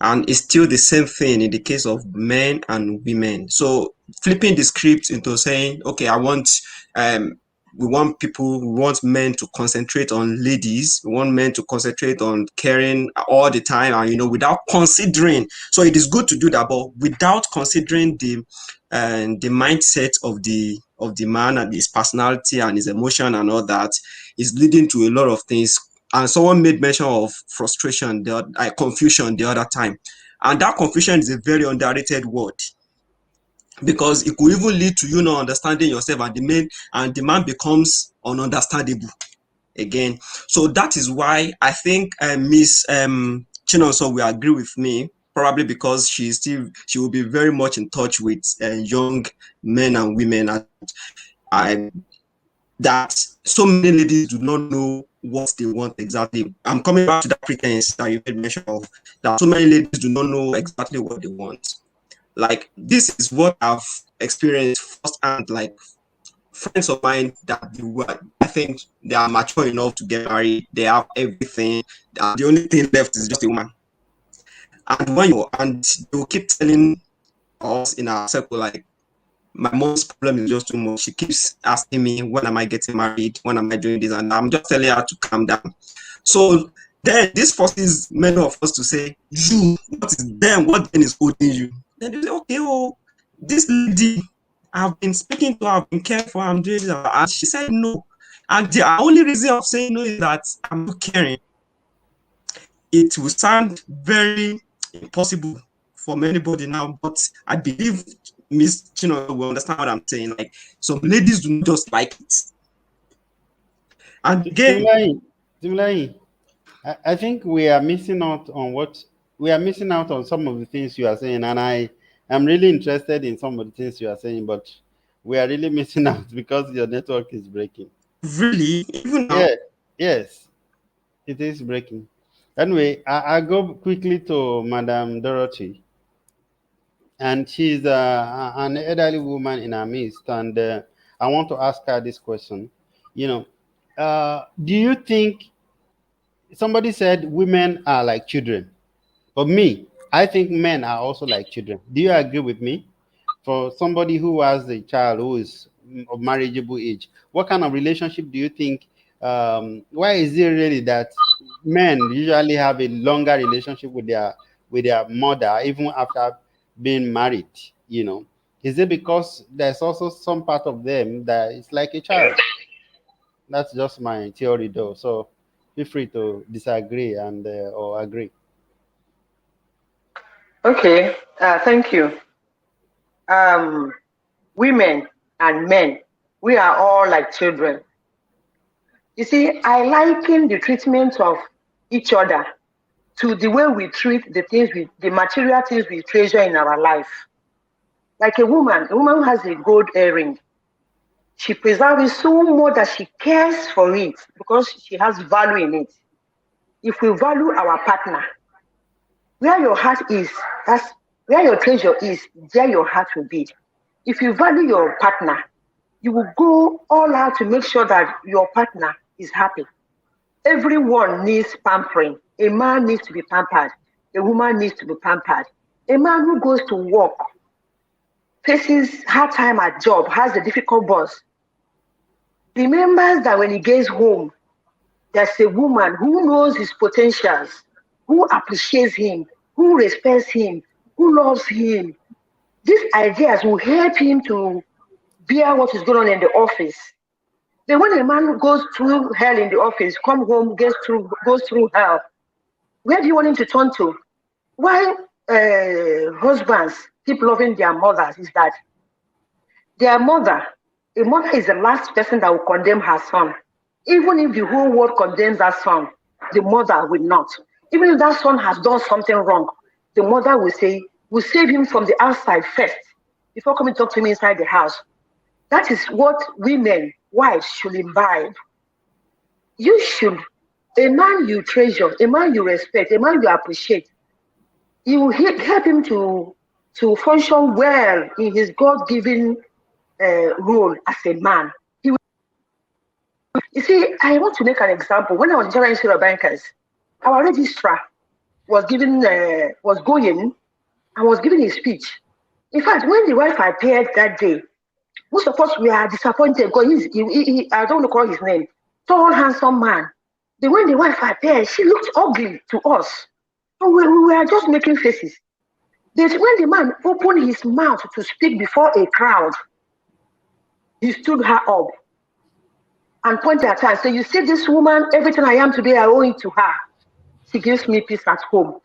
And it's still the same thing in the case of men and women. So flipping the script into saying, okay, um we want men to concentrate on ladies, we want men to concentrate on caring all the time, and without considering. So it is good to do that, but without considering the mindset of the man and his personality and his emotion and all that, is leading to a lot of things. And someone made mention of frustration, confusion the other time. And that confusion is a very underrated word, because it could even lead to you not understanding yourself, and the man becomes ununderstandable again. So that is why I think Miss Chinonso will agree with me, probably because she will be very much in touch with young men and women, and I that so many ladies do not know what they want exactly. I'm coming back to that pretense that you made mention of, that so many ladies do not know exactly what they want. Like, this is what I've experienced firsthand. Like, friends of mine that I think they are mature enough to get married, they have everything, and the only thing left is just a woman. And they will keep telling us in our circle, like, my mom's problem is just too much. She keeps asking me, when am I getting married? When am I doing this? And I'm just telling her to calm down. So then this forces many of us to say, what then is holding you? Then they say, okay, oh, this lady, I've been speaking to her, I've been careful, I'm doing this, and she said no. And the only reason of saying no is that I'm not caring. It will sound very impossible for anybody now, but I believe Miss Chino will understand what I'm saying. Like, some ladies do not just like it. And again, Similarly, I think we are missing out on some of the things you are saying, and I am really interested in some of the things you are saying, but we are really missing out because your network is breaking. really, even now, Yeah, yes, it is breaking. Anyway, I go quickly to Madam Dorothy, and she's an elderly woman in our midst, and I want to ask her this question. You know, do you think somebody said women are like children? But me, I think men are also like children. Do you agree with me? For somebody who has a child who is of marriageable age, what kind of relationship do you think? Why is it really that men usually have a longer relationship with their mother even after being married? Is it because there's also some part of them that is like a child? That's just my theory, though. So feel free to disagree and or agree. Okay, thank you. Um, Women and men, we are all like children. You see, I liken the treatment of each other to the way we treat the material things we treasure in our life. Like a woman who has a gold earring, she preserves it so much that she cares for it because she has value in it. If we value our partner, where your heart is, that's where your treasure is, there your heart will be. If you value your partner, you will go all out to make sure that your partner is happy. Everyone needs pampering. A man needs to be pampered. A woman needs to be pampered. A man who goes to work, faces hard time at job, has a difficult boss, remembers that when he gets home, there's a woman who knows his potentials, who appreciates him, who respects him, who loves him. These ideas will help him to bear what is going on in the office. Then when a man goes through hell in the office, come home, goes through hell, Where do you want him to turn to? Why husbands keep loving their mothers is that their mother, a mother is the last person that will condemn her son. Even if the whole world condemns that son, the mother will not. Even if that son has done something wrong, the mother will say, will save him from the outside first before coming to talk to me inside the house. That is what women, wives should imbibe. You should, a man you treasure, a man you respect, a man you appreciate, you will help him to function well in his God-given role as a man. You see, I want to make an example. When I was in General Institute of Bankers, our registrar was going and was giving a speech. In fact, when the wife appeared that day, most of us were disappointed because I don't want to call his name, tall, handsome man. Then when the wife appeared, she looked ugly to us. And we were just making faces. Then when the man opened his mouth to speak before a crowd, he stood her up and pointed at her and said, "You see this woman, everything I am today, I owe it to her. She gives me peace at home."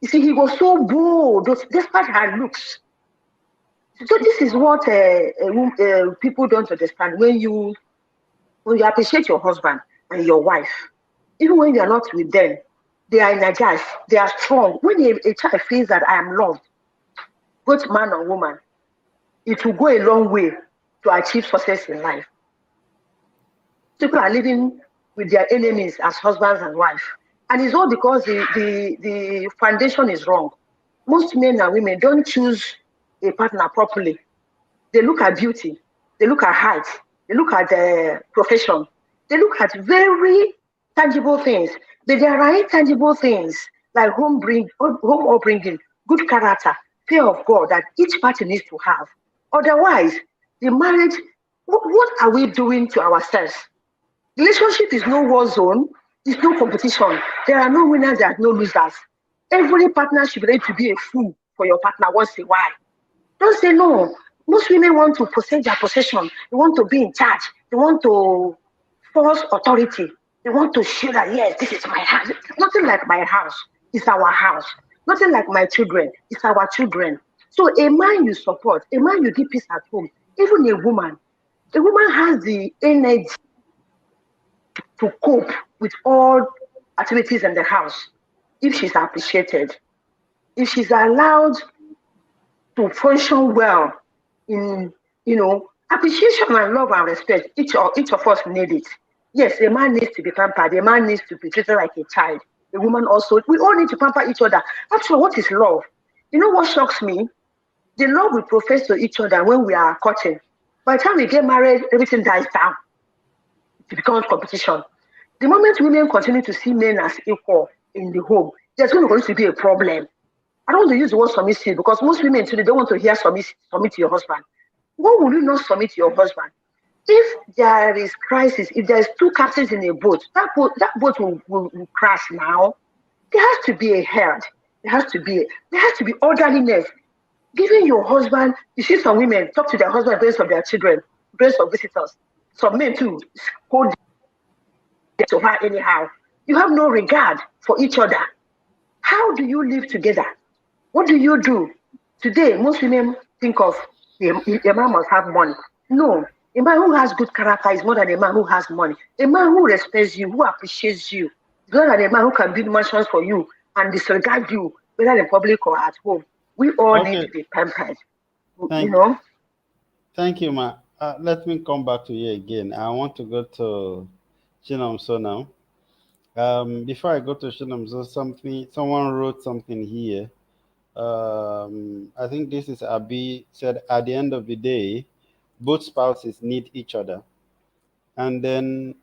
You see, he was so bold, despite her looks. So this is what people don't understand. When you appreciate your husband and your wife, even when you are not with them, they are energized, they are strong. When a child feels that I am loved, both man and woman, it will go a long way to achieve success in life. People are living with their enemies as husbands and wives. And it's all because the foundation is wrong. Most men and women don't choose a partner properly. They look at beauty, they look at height, they look at the profession, they look at very tangible things. But there are intangible things like home upbringing, good character, fear of God that each party needs to have. Otherwise, the marriage, what are we doing to ourselves? Relationship is no war zone, it's no competition. There are no winners, there are no losers. Every partner should be ready to be a fool for your partner once in a while. Don't say no. Most women want to possess their possession. They want to be in charge. They want to force authority. They want to show that, yes, this is my house. Nothing like my house. It's our house. Nothing like my children. It's our children. So a man you support, a man you give peace at home, even a woman has the energy to cope with all activities in the house if she's appreciated, if she's allowed to function well in, appreciation and love and respect. Each of us need it. Yes, a man needs to be pampered. A man needs to be treated like a child. A woman also. We all need to pamper each other. After all, what is love? You know what shocks me? The love we profess to each other when we are courting. By the time we get married, everything dies down. It becomes competition. The moment women continue to see men as equal in the home, there's going to be a problem. I don't want to use the word submissive because most women today don't want to hear submit to your husband. Why will you not submit to your husband? If there is crisis, if there's two captains in a boat, that boat will crash now. There has to be a head. There has to be orderliness. Giving your husband, you see some women talk to their husband based on their children, based on visitors. Some men too hold to her anyhow. You have no regard for each other. How do you live together? What do you do? Today, most women think of a man must have money. No, a man who has good character is more than a man who has money. A man who respects you, who appreciates you, is more than a man who can build mansions for you and disregard you, whether in public or at home. We all need Okay. to be pampered. You Thank know, thank you, Ma. Let me come back to you again. I want to go to Chinomso now. Before I go to Chinomso, someone wrote something here. I think this is Abi said at the end of the day, both spouses need each other. And then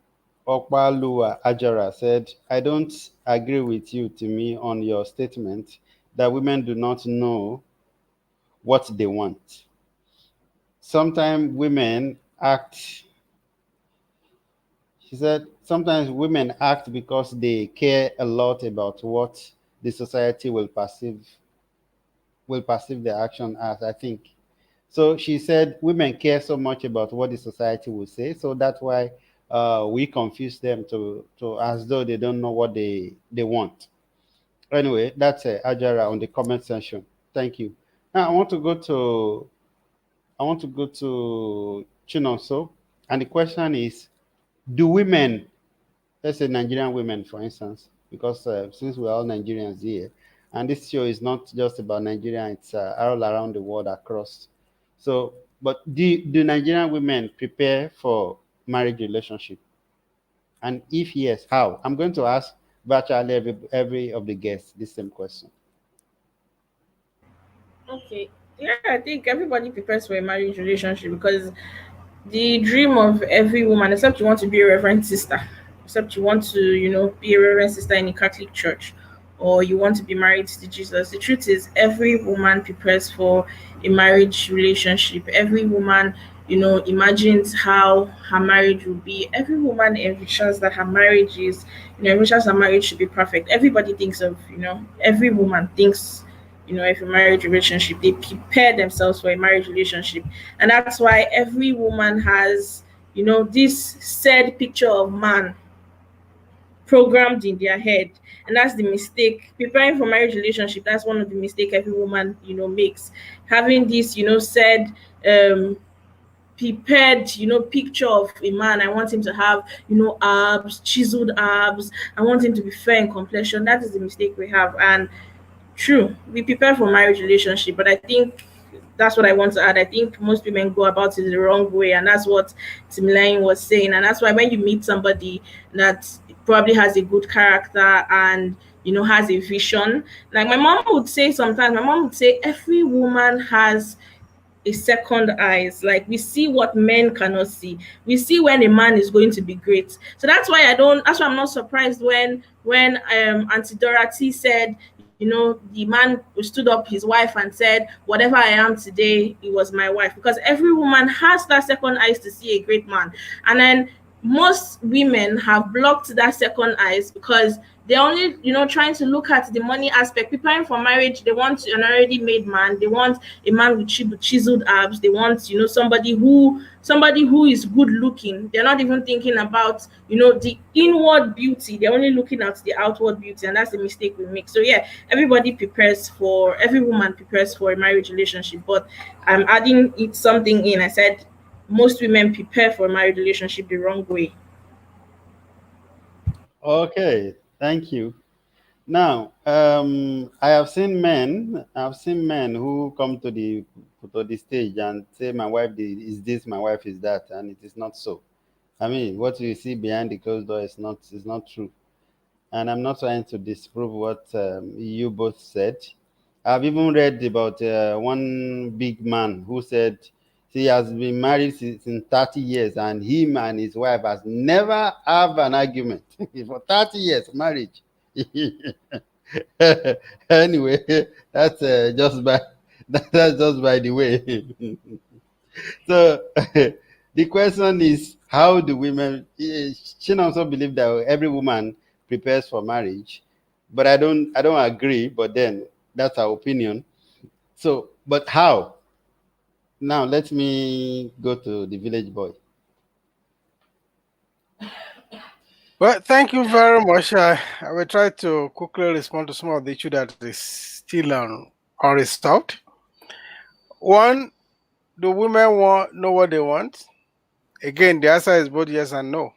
Okbalua Ajara said, I don't agree with you, Timmy, on your statement that women do not know what they want. Sometimes women act, she said, sometimes women act because they care a lot about what the society will perceive their action as, I think. So she said women care so much about what the society will say, so that's why we confuse them to as though they don't know what they want. Anyway, that's Ajara on the comment section. Thank you. Now I want to go to Chinonso, and the question is: do women, let's say Nigerian women, for instance, because since we're all Nigerians here, and this show is not just about Nigeria, it's all around the world across. So, but do Nigerian women prepare for marriage relationship? And if yes, how? I'm going to ask virtually every of the guests this same question. Okay. Yeah, I think everybody prepares for a marriage relationship because the dream of every woman, except you want to be a reverend sister, except you want to, be a reverend sister in a Catholic church, or you want to be married to Jesus. The truth is, every woman prepares for a marriage relationship. Every woman, imagines how her marriage will be. Every woman envisions that her marriage is, envisions her marriage should be perfect. Everybody thinks of, every woman thinks if a marriage relationship, they prepare themselves for a marriage relationship. And that's why every woman has, this said picture of man programmed in their head. And that's the mistake. Preparing for marriage relationship, that's one of the mistake every woman, makes. Having this, said um prepared, picture of a man. I want him to have, abs, chiseled abs. I want him to be fair in complexion. That is the mistake we have. And true, we prepare for marriage relationship, but I think that's what I want to add. I think most women go about it the wrong way, and that's what Timilaine was saying. And that's why when you meet somebody that probably has a good character and has a vision, like my mom would say sometimes, my mom would say every woman has a second eyes. Like we see what men cannot see. We see when a man is going to be great. So that's why I'm not surprised when Auntie Dorothy said, the man stood up his wife and said, whatever I am today, it was my wife. Because every woman has that second eyes to see a great man. And then most women have blocked that second eyes because they're only trying to look at the money aspect. Preparing for marriage, they want an already made man. They want a man with chiseled abs. They want somebody who is good looking. They're not even thinking about the inward beauty. They're only looking at the outward beauty, and that's the mistake we make. So yeah, every woman prepares for a marriage relationship. But I'm adding it something in. I said most women prepare for a marriage relationship the wrong way. Okay, thank you. Now, I've seen men who come to the stage and say, "My wife is this, my wife is that," and it is not so. I mean, what you see behind the closed door is not true. And I'm not trying to disprove what you both said. I've even read about one big man who said he has been married since 30 years, and him and his wife has never have an argument for 30 years marriage. Anyway, that's just by that's just by the way. So the question is, how do women? She also believe that every woman prepares for marriage, but I don't agree. But then that's our opinion. So, but how? Now let me go to the village boy. Well, thank you very much. I will try to quickly respond to some of the issue that is still unresolved. One, do women know what they want? Again, the answer is both yes and no.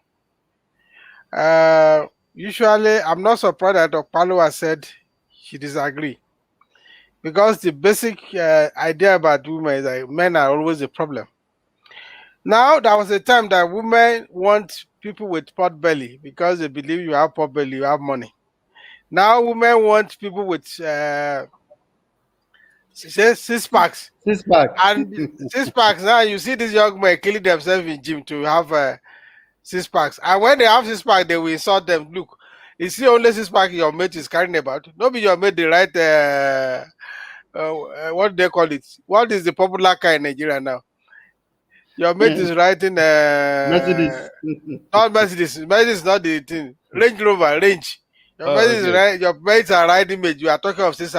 Usually, I'm not surprised that Opalo has said she disagree because the basic idea about women is that men are always the problem. Now, there was a time that women want people with pot belly because they believe you have pot belly, you have money. Now, women want people with six packs. Six pack. And six packs, now you see these young men killing themselves in gym to have six packs. And when they have six packs, they will insult them. Look, you see only six pack your mate is carrying about. Not be your mate the right what do they call it? What is the popular car in Nigeria now? Your mate is riding Mercedes. not Mercedes. Mercedes is not the thing. Range Rover, range. Your mate Oh, is okay. your mates are riding mate. You are talking of six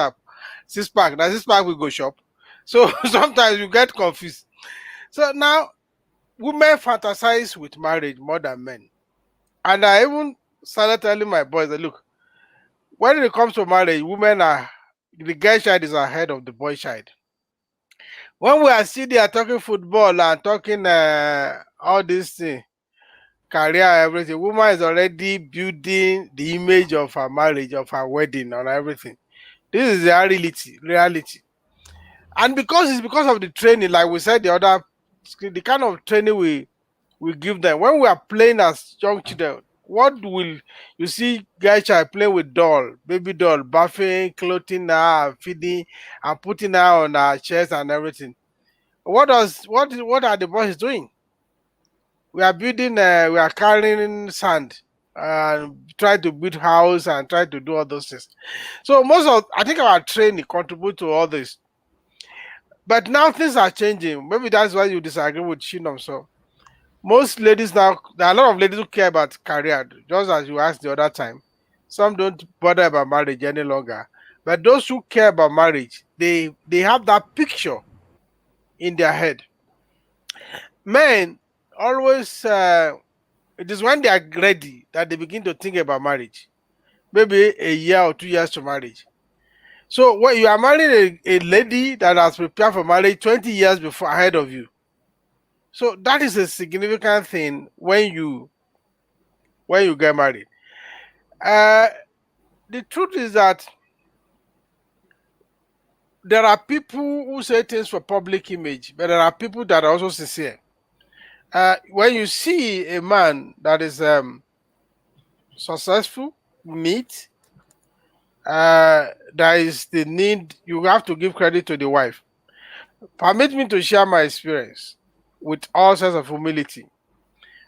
pack. Now six pack we go shop. So sometimes you get confused. So now women fantasize with marriage more than men. And I even started telling my boys that look, when it comes to marriage, women are the girl child is ahead of the boy child. When we are sitting there talking football and talking all these things, career, everything, woman is already building the image of her marriage, of her wedding, and everything. This is the reality. And because it's because of the training, like we said the kind of training we give them when we are playing as young children. What will you see guys child playing with doll, baby doll, bathing, clothing her, feeding, and putting her on her chest and everything? What are the boys doing? We are building, we are carrying sand and try to build house and try to do all those things. So I think our training contribute to all this. But now things are changing. Maybe that's why you disagree with Shinom. So most ladies now, there are a lot of ladies who care about career, just as you asked the other time. Some don't bother about marriage any longer. But those who care about marriage, they have that picture in their head. Men always, it is when they are ready that they begin to think about marriage. Maybe a year or 2 years to marriage. So when you are marrying a lady that has prepared for marriage 20 years before ahead of you. So that is a significant thing when you get married. Uh, the truth is that there are people who say things for public image, but there are people that are also sincere. When you see a man that is successful, neat, there is the need. You have to give credit to the wife. Permit me to share my experience with all sense of humility.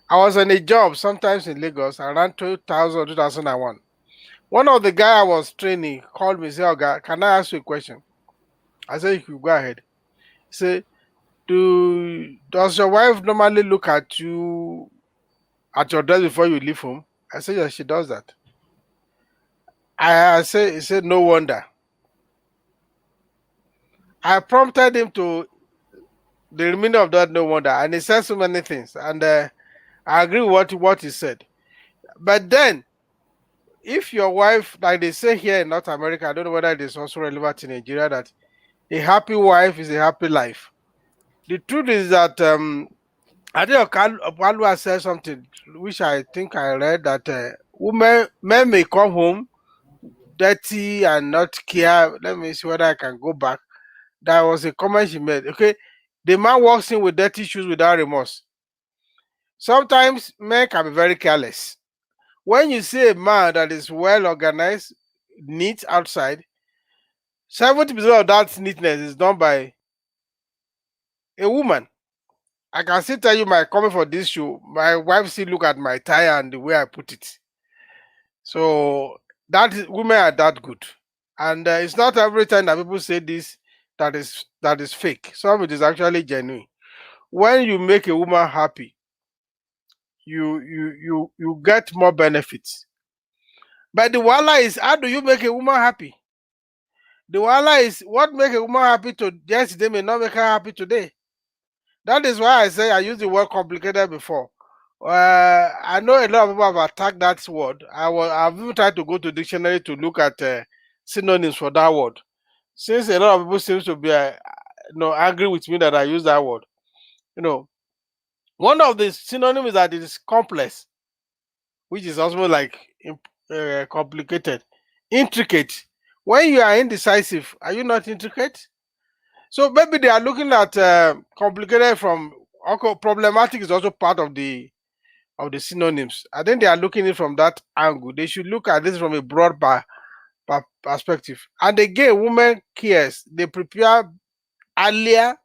I was on a job sometimes in Lagos around 2000, 2001. One of the guy I was training called me and said, "Oh, God, can I ask you a question?" I said, "You could go ahead." He said, does your wife normally look at your dress before you leave home? I said, "Yes, she does that." He said, "No wonder." I prompted him to the remainder of that, no wonder. And he said so many things. And I agree with what he said. But then, if your wife, like they say here in North America, I don't know whether it is also relevant in Nigeria, that a happy wife is a happy life. The truth is that I think Okalua said something which I think I read that men may come home dirty and not care. Let me see whether I can go back. That was a comment she made. Okay, the man walks in with dirty shoes without remorse. Sometimes men can be very careless. When you see a man that is well organized, neat outside, 70% of that neatness is done by a woman. I can still tell you my comment for this shoe. My wife still look at my tie and the way I put it. So women are that good, and it's not every time that people say this that is fake. Some of it is actually genuine. When you make a woman happy, you get more benefits. But the wahala is, how do you make a woman happy? The wahala is, what make a woman happy to yesterday may not make her happy today. That is why I say I used the word complicated before. I know a lot of people have attacked that word. I've even tried to go to dictionary to look at synonyms for that word. Since a lot of people seems to be angry with me that I use that word, you know, one of the synonyms is that it is complex, which is also like complicated, intricate. When you are indecisive, are you not intricate? So maybe they are looking at complicated from problematic is also part of the synonyms. I think they are looking at it from that angle. They should look at this from a broad perspective. And again, women cares. They prepare earlier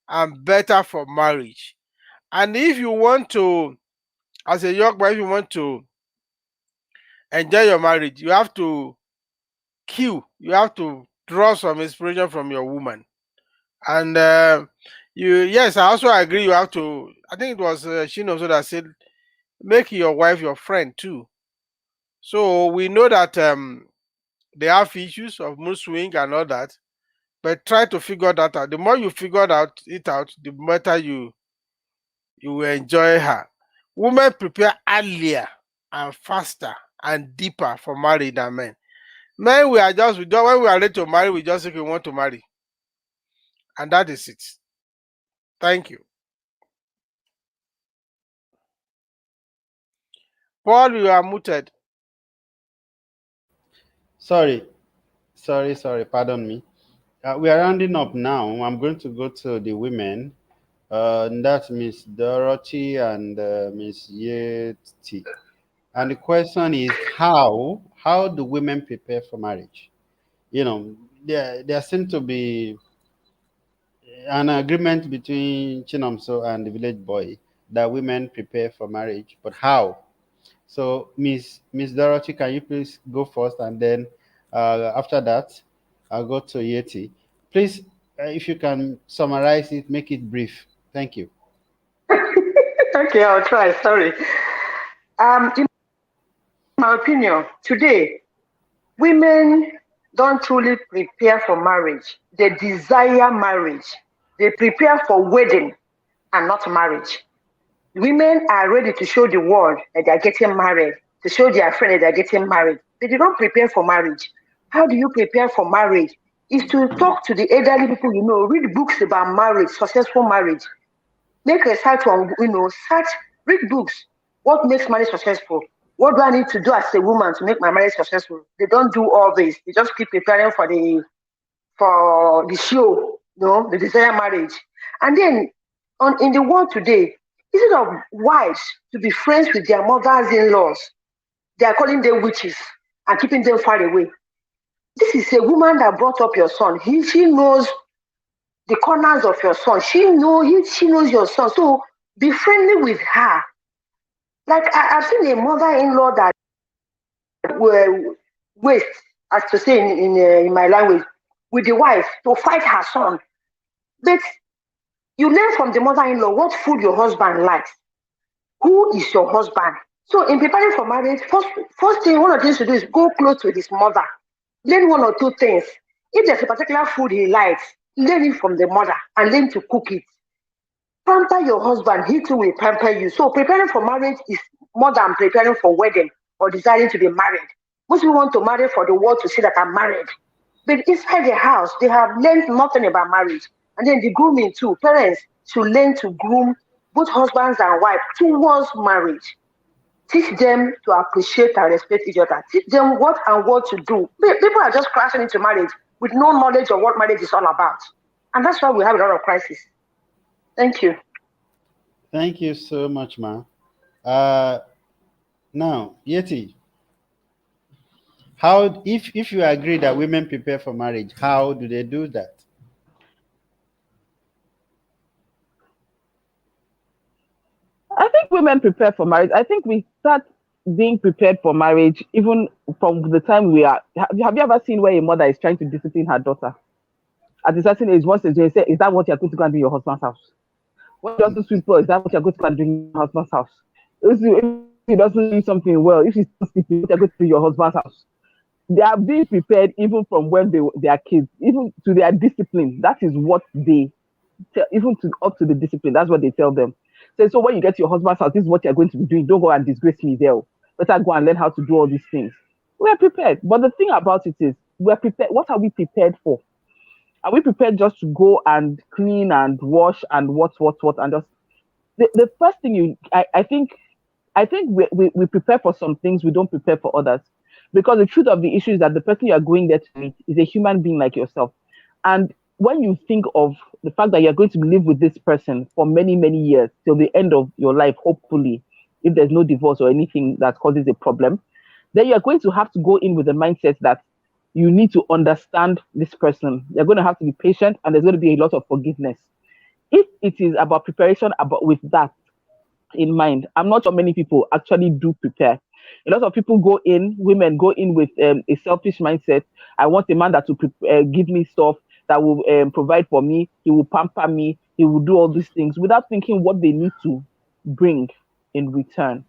and better for marriage. And if you want to, as a young boy, if you want to enjoy your marriage, you have to you have to draw some inspiration from your woman. And yes, I also agree. You have to. I think it was Shino also that said, make your wife your friend too. So we know that they have issues of mood swing and all that, but try to figure that out. The more you figure it out, the better you will enjoy her. Women prepare earlier and faster and deeper for marriage than men. Men, when we are ready to marry, we just think we want to marry. And that is it. Thank you. Paul, you are muted. Sorry, sorry. Pardon me. We are rounding up now. I'm going to go to the women. And that's Miss Dorothy and Miss Yeti. And the question is, how do women prepare for marriage? You know, there seems to be an agreement between Chinomso and the village boy that women prepare for marriage, but how? So, Miss Dorothy, can you please go first, and then after that, I'll go to Yeti. Please, if you can summarize it, make it brief. Thank you. Okay, I'll try. Sorry. In my opinion, today women don't truly prepare for marriage. They desire marriage. They prepare for wedding and not marriage. Women are ready to show the world that they are getting married, to show their friend that they are getting married. But they don't prepare for marriage. How do you prepare for marriage? Is to talk to the elderly people you know, read books about marriage, successful marriage, make research on, search, read books. What makes marriage successful? What do I need to do as a woman to make my marriage successful? They don't do all this. They just keep preparing for the show, the desire marriage. And then in the world today, instead of wives to be friends with their mothers-in-laws, they are calling them witches and keeping them far away. This is a woman that brought up your son. She knows the corners of your son. She knows your son. So be friendly with her. Like I've seen a mother-in-law that waste, as to say in my language, with the wife to fight her son. But you learn from the mother-in-law what food your husband likes. Who is your husband? So in preparing for marriage, first thing, one of the things to do is go close with his mother. Learn one or two things. If there's a particular food he likes, learn it from the mother and learn to cook it. Pamper your husband, he too will pamper you. So preparing for marriage is more than preparing for wedding or desiring to be married. Most people want to marry for the world to see that I'm married. But inside the house, they have learned nothing about marriage. And then the grooming too. Parents should learn to groom both husbands and wives towards marriage. Teach them to appreciate and respect each other. Teach them what and what to do. People are just crashing into marriage with no knowledge of what marriage is all about. And that's why we have a lot of crisis. Thank you. Thank you so much, ma. Uh, Now, Yeti, how if you agree that women prepare for marriage, how do they do that? I think women prepare for marriage. I think we start being prepared for marriage even from the time we are. Have you ever seen where a mother is trying to discipline her daughter? At a certain age, once they say, "Is that what you're going to go and do in your husband's house?" When you also sweep well, is that what you're going to go and do in your husband's house? If she doesn't do something well, if she's still sleeping, what you're going to do in your husband's house? They are being prepared even from when they are kids, even to their discipline. That is what they tell, even to up to the discipline. That's what they tell them. So when you get to your husband's house, this is what you're going to be doing. Don't go and disgrace me there. Better go and learn how to do all these things. We are prepared. But the thing about it is, we are prepared. What are we prepared for? Are we prepared just to go and clean and wash and what, and just the first thing I think we prepare for some things, we don't prepare for others. Because the truth of the issue is that the person you are going there to meet is a human being like yourself. And when you think of the fact that you're going to live with this person for many, many years till the end of your life, hopefully, if there's no divorce or anything that causes a problem, then you're going to have to go in with the mindset that you need to understand this person. You're going to have to be patient, and there's going to be a lot of forgiveness. If it is about preparation about with that in mind, I'm not sure many people actually do prepare. A lot of people go in, women go in with a selfish mindset. I want a man that will give me stuff, that will provide for me. He will pamper me. He will do all these things without thinking what they need to bring in return.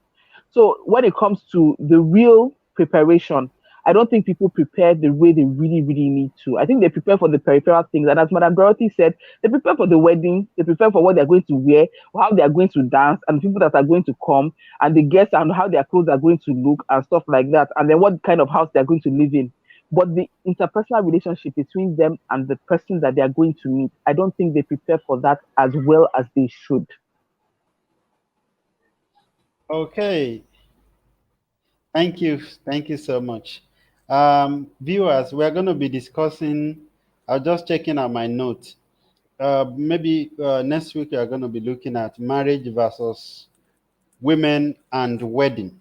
So when it comes to the real preparation, I don't think people prepare the way they really, really need to. I think they prepare for the peripheral things. And as Madam Dorothy said, they prepare for the wedding, they prepare for what they're going to wear, how they are going to dance, and people that are going to come, and the guests and how their clothes are going to look and stuff like that. And then what kind of house they're going to live in. But the interpersonal relationship between them and the person that they are going to meet, I don't think they prepare for that as well as they should. Okay, thank you so much. Viewers, we are going to be discussing. I'm just checking out my notes. Maybe next week we are going to be looking at marriage versus women and wedding.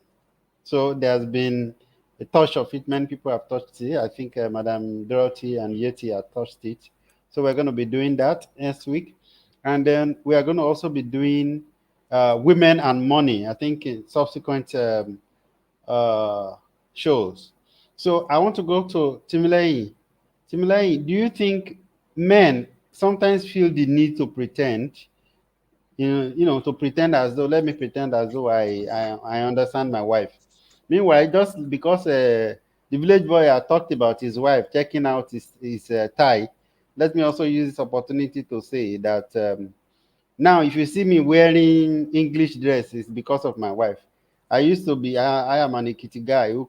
So there's been a touch of it. Many people have touched it. I think Madam Dorothy and Yeti have touched it. So we're going to be doing that next week. And then we are going to also be doing women and money, I think, in subsequent uh, shows. So I want to go to Timilei. Timilei, do you think men sometimes feel the need to pretend, to pretend as though, let me pretend as though I understand my wife. Meanwhile, just because the village boy had talked about his wife checking out his tie, let me also use this opportunity to say that now, if you see me wearing English dress, it's because of my wife. I used to be. I am an Ekiti guy who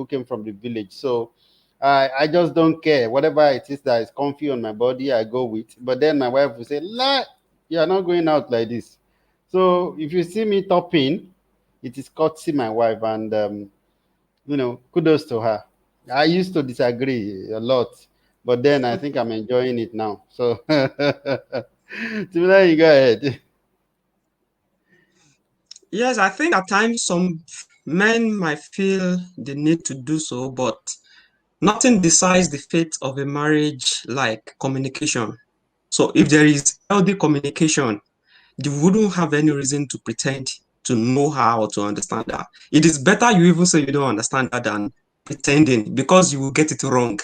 came from the village. So I just don't care whatever it is that is comfy on my body. I go with. But then my wife will say, "La, you are not going out like this." So if you see me topping, it is courtesy my wife, and kudos to her. I used to disagree a lot, but then I think I'm enjoying it now. So, Timothy, you go ahead. Yes, I think at times some men might feel the need to do so, but nothing decides the fate of a marriage like communication. So if there is healthy communication, you wouldn't have any reason to pretend to know her or to understand her. It is better you even say you don't understand her than pretending because you will get it wrong.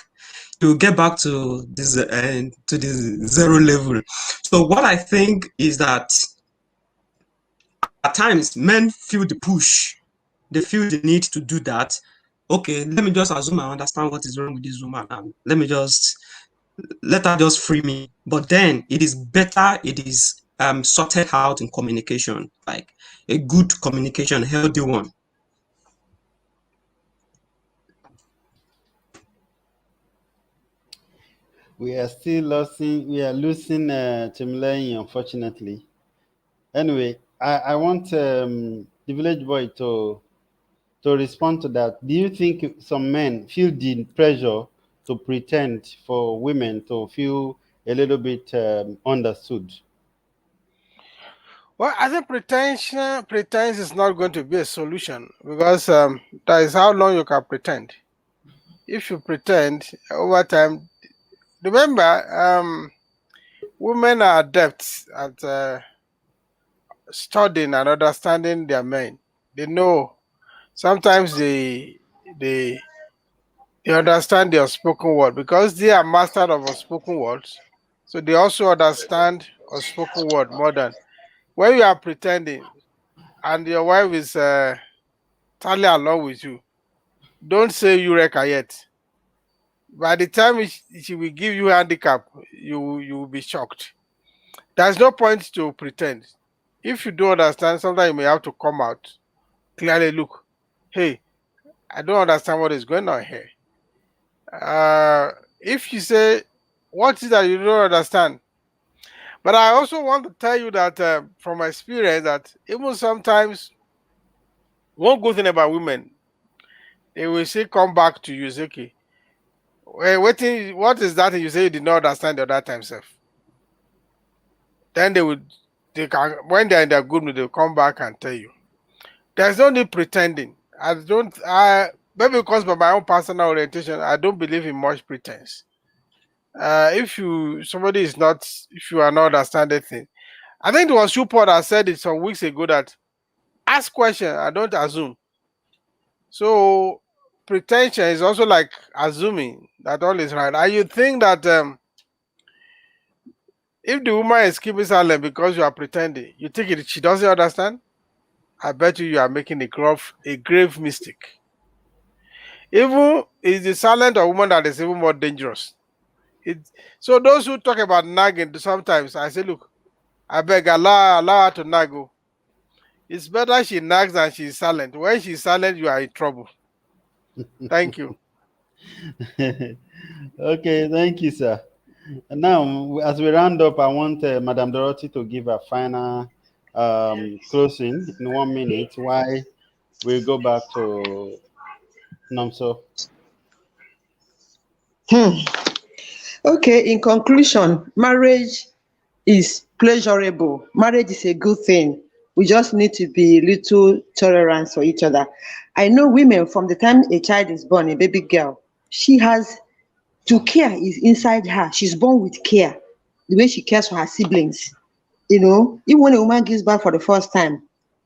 You will get back to this zero level. So what I think is that at times men feel the push. They feel the need to do that. Okay, let me just assume I understand what is wrong with this woman and let her just free me. But then it is better it is sorted out in communication, like a good communication, healthy one. We are losing Timley, unfortunately. Anyway, I want the village boy to respond to that. Do you think some men feel the pressure to pretend for women to feel a little bit understood? Well, I think pretense is not going to be a solution because that is how long you can pretend. If you pretend over time, remember, women are adept at studying and understanding their men. They know sometimes they they understand the unspoken word because they are master of unspoken words. So they also understand unspoken word more than when you are pretending and your wife is tally along with you. Don't say Eureka yet. By the time she will give you handicap, you will be shocked. There's no point to pretend. If you don't understand, sometimes you may have to come out clearly. Look, hey, I don't understand what is going on here. If you say what is that you don't understand, but I also want to tell you that from experience that even sometimes one good thing about women, they will say come back to you, say, okay, waiting, what is that you say you did not understand the other time, self? Then they can, when they're in their good mood, they'll come back and tell you. There's no need pretending. Maybe because by my own personal orientation, I don't believe in much pretense. If somebody is not, if you are not understanding things, I think it was Paul that said it some weeks ago that ask question, I don't assume. So pretension is also like assuming that all is right. And you think that if the woman is keeping silent because you are pretending, you think she doesn't understand? I bet you are making a grave mistake. Even is the silent a woman that is even more dangerous. It, so those who talk about nagging, sometimes I say, look, I beg allow her to nag. Oh. It's better she nags than she's silent. When she's silent, you are in trouble. Thank you. Okay, thank you, sir. And now, as we round up, I want Madam Dorothy to give a final closing in 1 minute. Why we go back to Nomso. Hmm. Okay, in conclusion, marriage is pleasurable. Marriage is a good thing. We just need to be little tolerant for each other. I know women from the time a child is born, a baby girl, she has to care is inside her. She's born with care. The way she cares for her siblings. Even when a woman gives birth for the first time,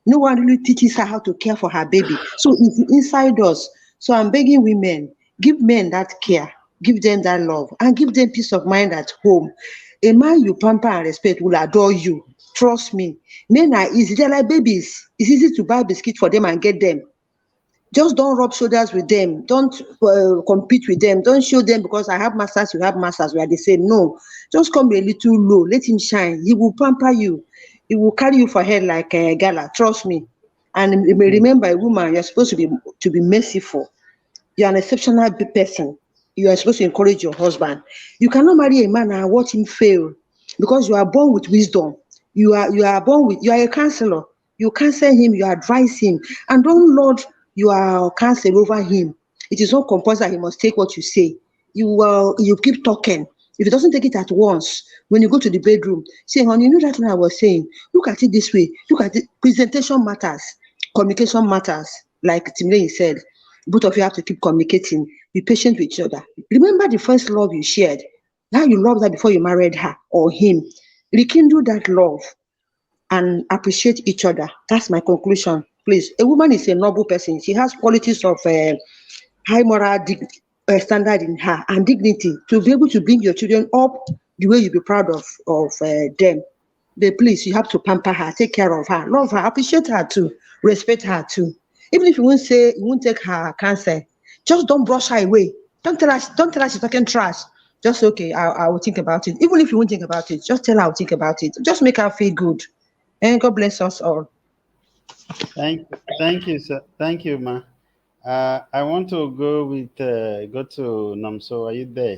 no one really teaches her how to care for her baby. So it's inside us. So I'm begging women, give men that care, give them that love, and give them peace of mind at home. A man you pamper and respect will adore you. Trust me. Men are easy. They're like babies. It's easy to buy biscuit for them and get them. Just don't rub shoulders with them. Don't compete with them. Don't show them because I have masters, you have masters, we are the same. No, just come a little low. Let him shine. He will pamper you. He will carry you for head like a gala. Trust me. And remember, a woman, you're supposed to be merciful. You're an exceptional person. You are supposed to encourage your husband. You cannot marry a man and watch him fail because you are born with wisdom. You are born with, you are a counselor. You counsel him, you advise him, and don't lord your counsel over him. It is not compulsory that he must take what you say. You keep talking. If he doesn't take it at once, when you go to the bedroom, say, honey, you know that thing I was saying. Look at it this way. Look at it. Presentation matters. Communication matters. Like Timley said, both of you have to keep communicating. Be patient with each other. Remember the first love you shared. How you loved her before you married her or him. Rekindle that love and appreciate each other. That's my conclusion. Please, a woman is a noble person. She has qualities of high moral standard in her and dignity to be able to bring your children up the way you be proud of them. But please, you have to pamper her, take care of her, love her, appreciate her too, respect her too. Even if you won't take her cancer, just don't brush her away. Don't tell her she's talking trash. Just say, okay, I will think about it. Even if you won't think about it, just tell her I'll think about it. Just make her feel good. And God bless us all. Thank you, sir. Thank you, ma. I want to go to Nomso. Are you there?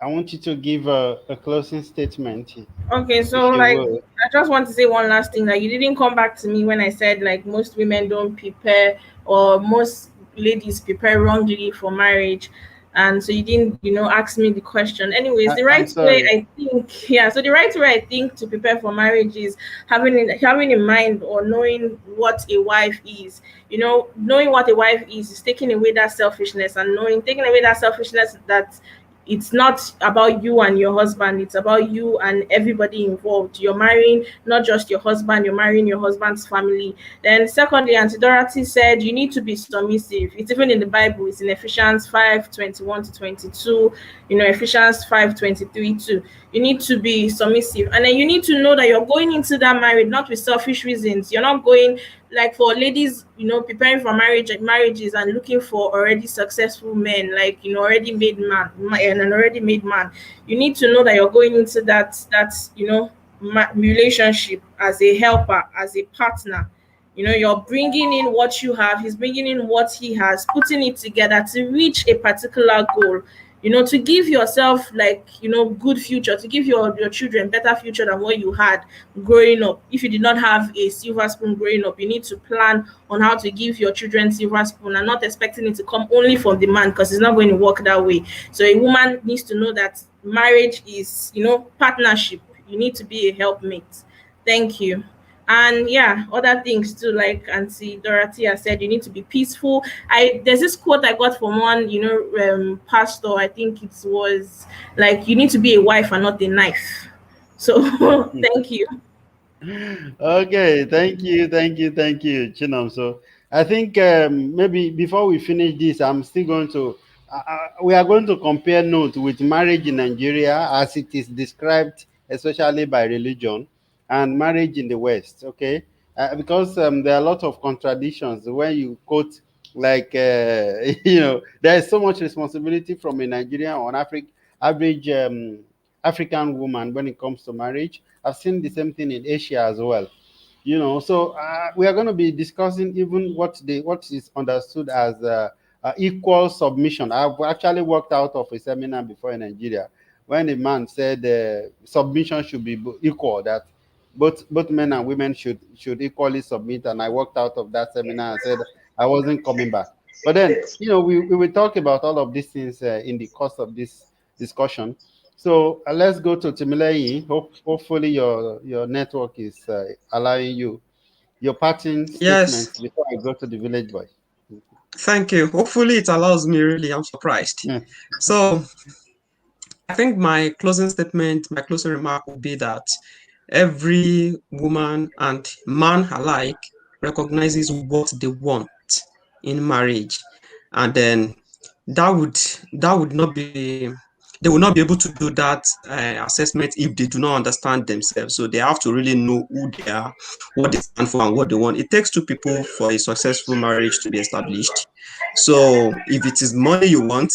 I want you to give a closing statement, Okay, so if you like will. I just want to say one last thing that you didn't come back to me when I said like most women don't prepare or most ladies prepare wrongly for marriage. And so you didn't, ask me the question. Anyways, the I'm right way sorry. I think, yeah, so the right way I think to prepare for marriage is having in mind or knowing what a wife is. Knowing what a wife is taking away that selfishness and knowing taking away that selfishness that it's not about you and your husband, it's about you and everybody involved. You're marrying not just your husband, you're marrying your husband's family. Then secondly, Auntie Dorothy said you need to be submissive. It's even in the Bible. It's in Ephesians 5:21 to 22, Ephesians 5:23 too. You need to be submissive, and then you need to know that you're going into that marriage not with selfish reasons. You're not going, like, for ladies, preparing for marriages and looking for already successful men, like, already made man, and an already made man. You need to know that you're going into that relationship as a helper, as a partner. You're bringing in what you have, he's bringing in what he has, putting it together to reach a particular goal. To give yourself, like, good future, to give your children better future than what you had growing up. If you did not have a silver spoon growing up, you need to plan on how to give your children silver spoon and not expecting it to come only from the man, because it's not going to work that way. So a woman needs to know that marriage is, partnership. You need to be a helpmate. Thank you. And yeah, other things too, like Auntie Dorothy has said, you need to be peaceful. There's this quote I got from one, pastor. I think it was like, you need to be a wife and not a knife. So thank you. Okay, thank you, Chinam. So I think maybe before we finish this, I'm still going to, we are going to compare note with marriage in Nigeria as it is described, especially by religion, and marriage in the West. Okay, because there are a lot of contradictions when you quote, like, there is so much responsibility from a Nigerian or an average African woman when it comes to marriage. I've seen the same thing in Asia as well. So we are going to be discussing even what is understood as equal submission. I've actually worked out of a seminar before in Nigeria when a man said submission should be equal, that both men and women should equally submit, and I worked out of that seminar and said I wasn't coming back. But then, we will talk about all of these things in the course of this discussion. So let's go to Timileyi. Hopefully your network is allowing you your parting Yes, statements before I go to the village boy. thank you. Hopefully it allows me really. I'm surprised. Yeah. So I think my closing statement, my closing remark would be that every woman and man alike recognizes what they want in marriage, and then that would that would not be they will not be able to do that assessment if they do not understand themselves. So they have to really know who they are, what they stand for, and what they want. It takes two people for a successful marriage to be established. So if it is money you want,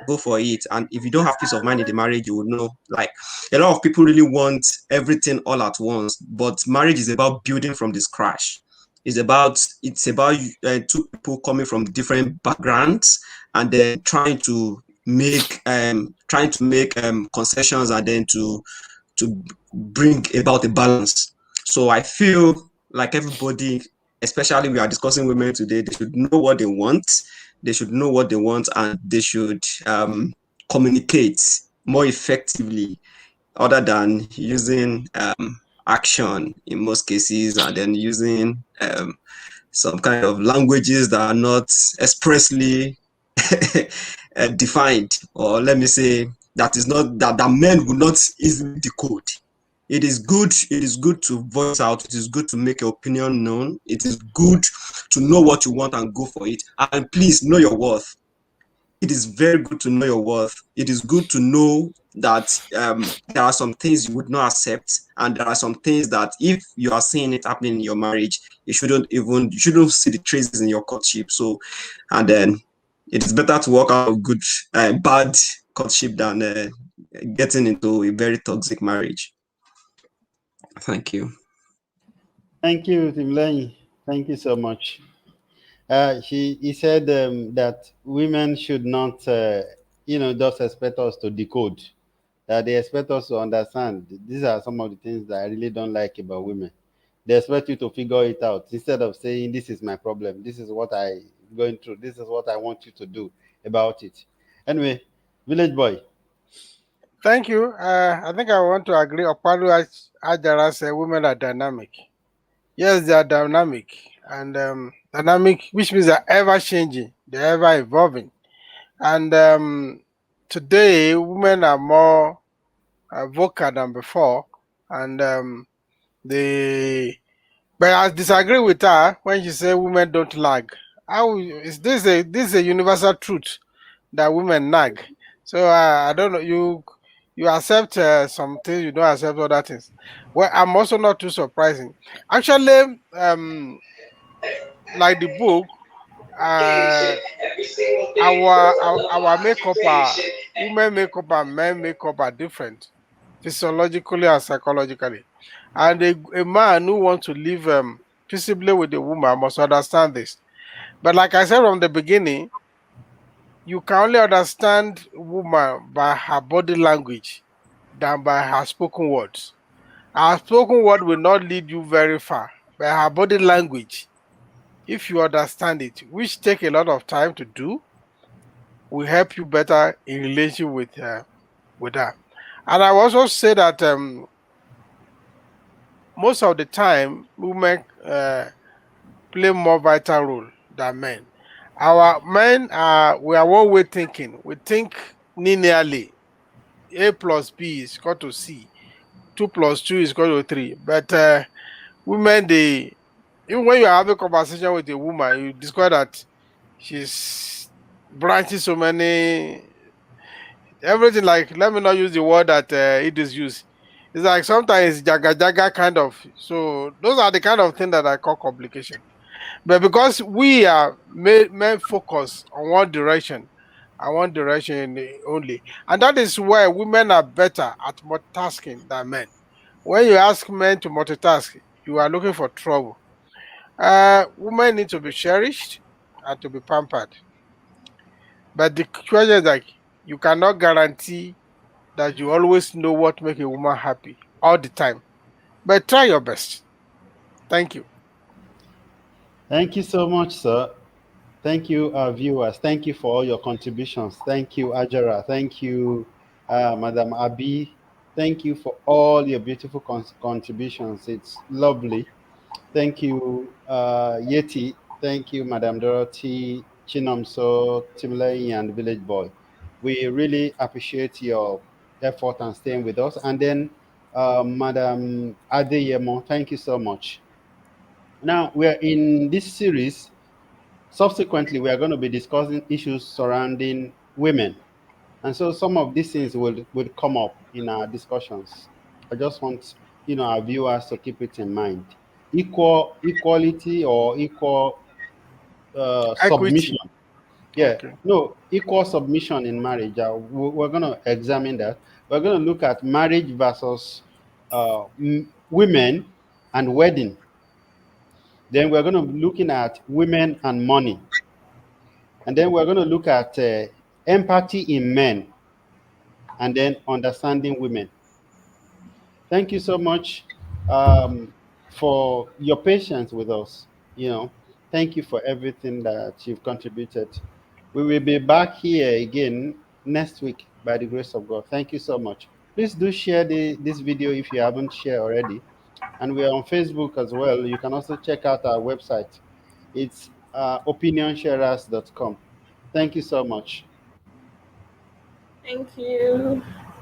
go for it. And if you don't have peace of mind in the marriage, you will know. Like, a lot of people really want everything all at once, but marriage is about building from the scratch. It's about two people coming from different backgrounds and then trying to make concessions and then to bring about a balance. So I feel like everybody, especially we are discussing women today, they should know what they want. They should know what they want, and they should communicate more effectively, other than using action in most cases, and then using some kind of languages that are not expressly defined, or let me say that is not that men will not easily decode. It is good to voice out. It is good to make your opinion known. It is good to know what you want and go for it. And please know your worth. It is very good to know your worth. It is good to know that there are some things you would not accept, and there are some things that if you are seeing it happening in your marriage, you shouldn't see the traces in your courtship. So, and then it is better to walk out of bad courtship than getting into a very toxic marriage. Thank you. Thank you, Timlay. Thank you so much. He said that women should not, just expect us to decode. That they expect us to understand. These are some of the things that I really don't like about women. They expect you to figure it out instead of saying, "This is my problem. This is what I going through. This is what I want you to do about it." Anyway, village boy. Thank you. I think I want to agree. Opalu Ajara said women are dynamic. Yes, they are dynamic, and dynamic, which means they're ever changing, they're ever evolving. And today, women are more vocal than before, and they. But I disagree with her when she says women don't lag. How is this a universal truth that women nag? So I don't know. You accept some things, you don't accept other things. Well, I'm also not too surprising. Actually, like the book, uh, our makeup are women makeup and men makeup are different, physiologically and psychologically. And a man who wants to live peaceably with a woman must understand this. But like I said from the beginning, you can only understand woman by her body language than by her spoken words. Her spoken word will not lead you very far. By her body language, if you understand it, which take a lot of time to do, will help you better in relation with her. And I will also say that most of the time, women play more vital role than men. Our men we are one way thinking. We think linearly. A plus B is equal to C. 2 plus 2 is equal to 3. But women, they even when you are having a conversation with a woman, you discover that she's branching so many everything. Like, let me not use the word that it is used. It's like sometimes jaga jaga kind of. So those are the kind of thing that I call complication. But because we are men focus on one direction and one direction only, and that is why women are better at multitasking than men. When you ask men to multitask, you are looking for trouble. Women need to be cherished and to be pampered. But the question is like you cannot guarantee that you always know what make a woman happy all the time. But try your best. Thank you. Thank you so much, sir. Thank you, viewers. Thank you for all your contributions. Thank you, Ajara. Thank you, Madam Abi. Thank you for all your beautiful contributions. It's lovely. Thank you, Yeti. Thank you, Madam Dorothy, Chinomso, Timley, and Village Boy. We really appreciate your effort and staying with us. And then, Madam Adeyemo, thank you so much. Now, we're in this series. Subsequently, we are going to be discussing issues surrounding women. And so some of these things will come up in our discussions. I just want our viewers to keep it in mind. Equality or equal submission. Equity. Yeah, Okay. no, equal submission in marriage. We're going to examine that. We're going to look at marriage versus women and wedding. Then we're going to be looking at women and money. And then we're going to look at empathy in men and then understanding women. Thank you so much for your patience with us. Thank you for everything that you've contributed. We will be back here again next week by the grace of God. Thank you so much. Please do share this video if you haven't shared already. And we are on Facebook as well. You can also check out our website. It's opinionsharers.com. Thank you so much. Thank you.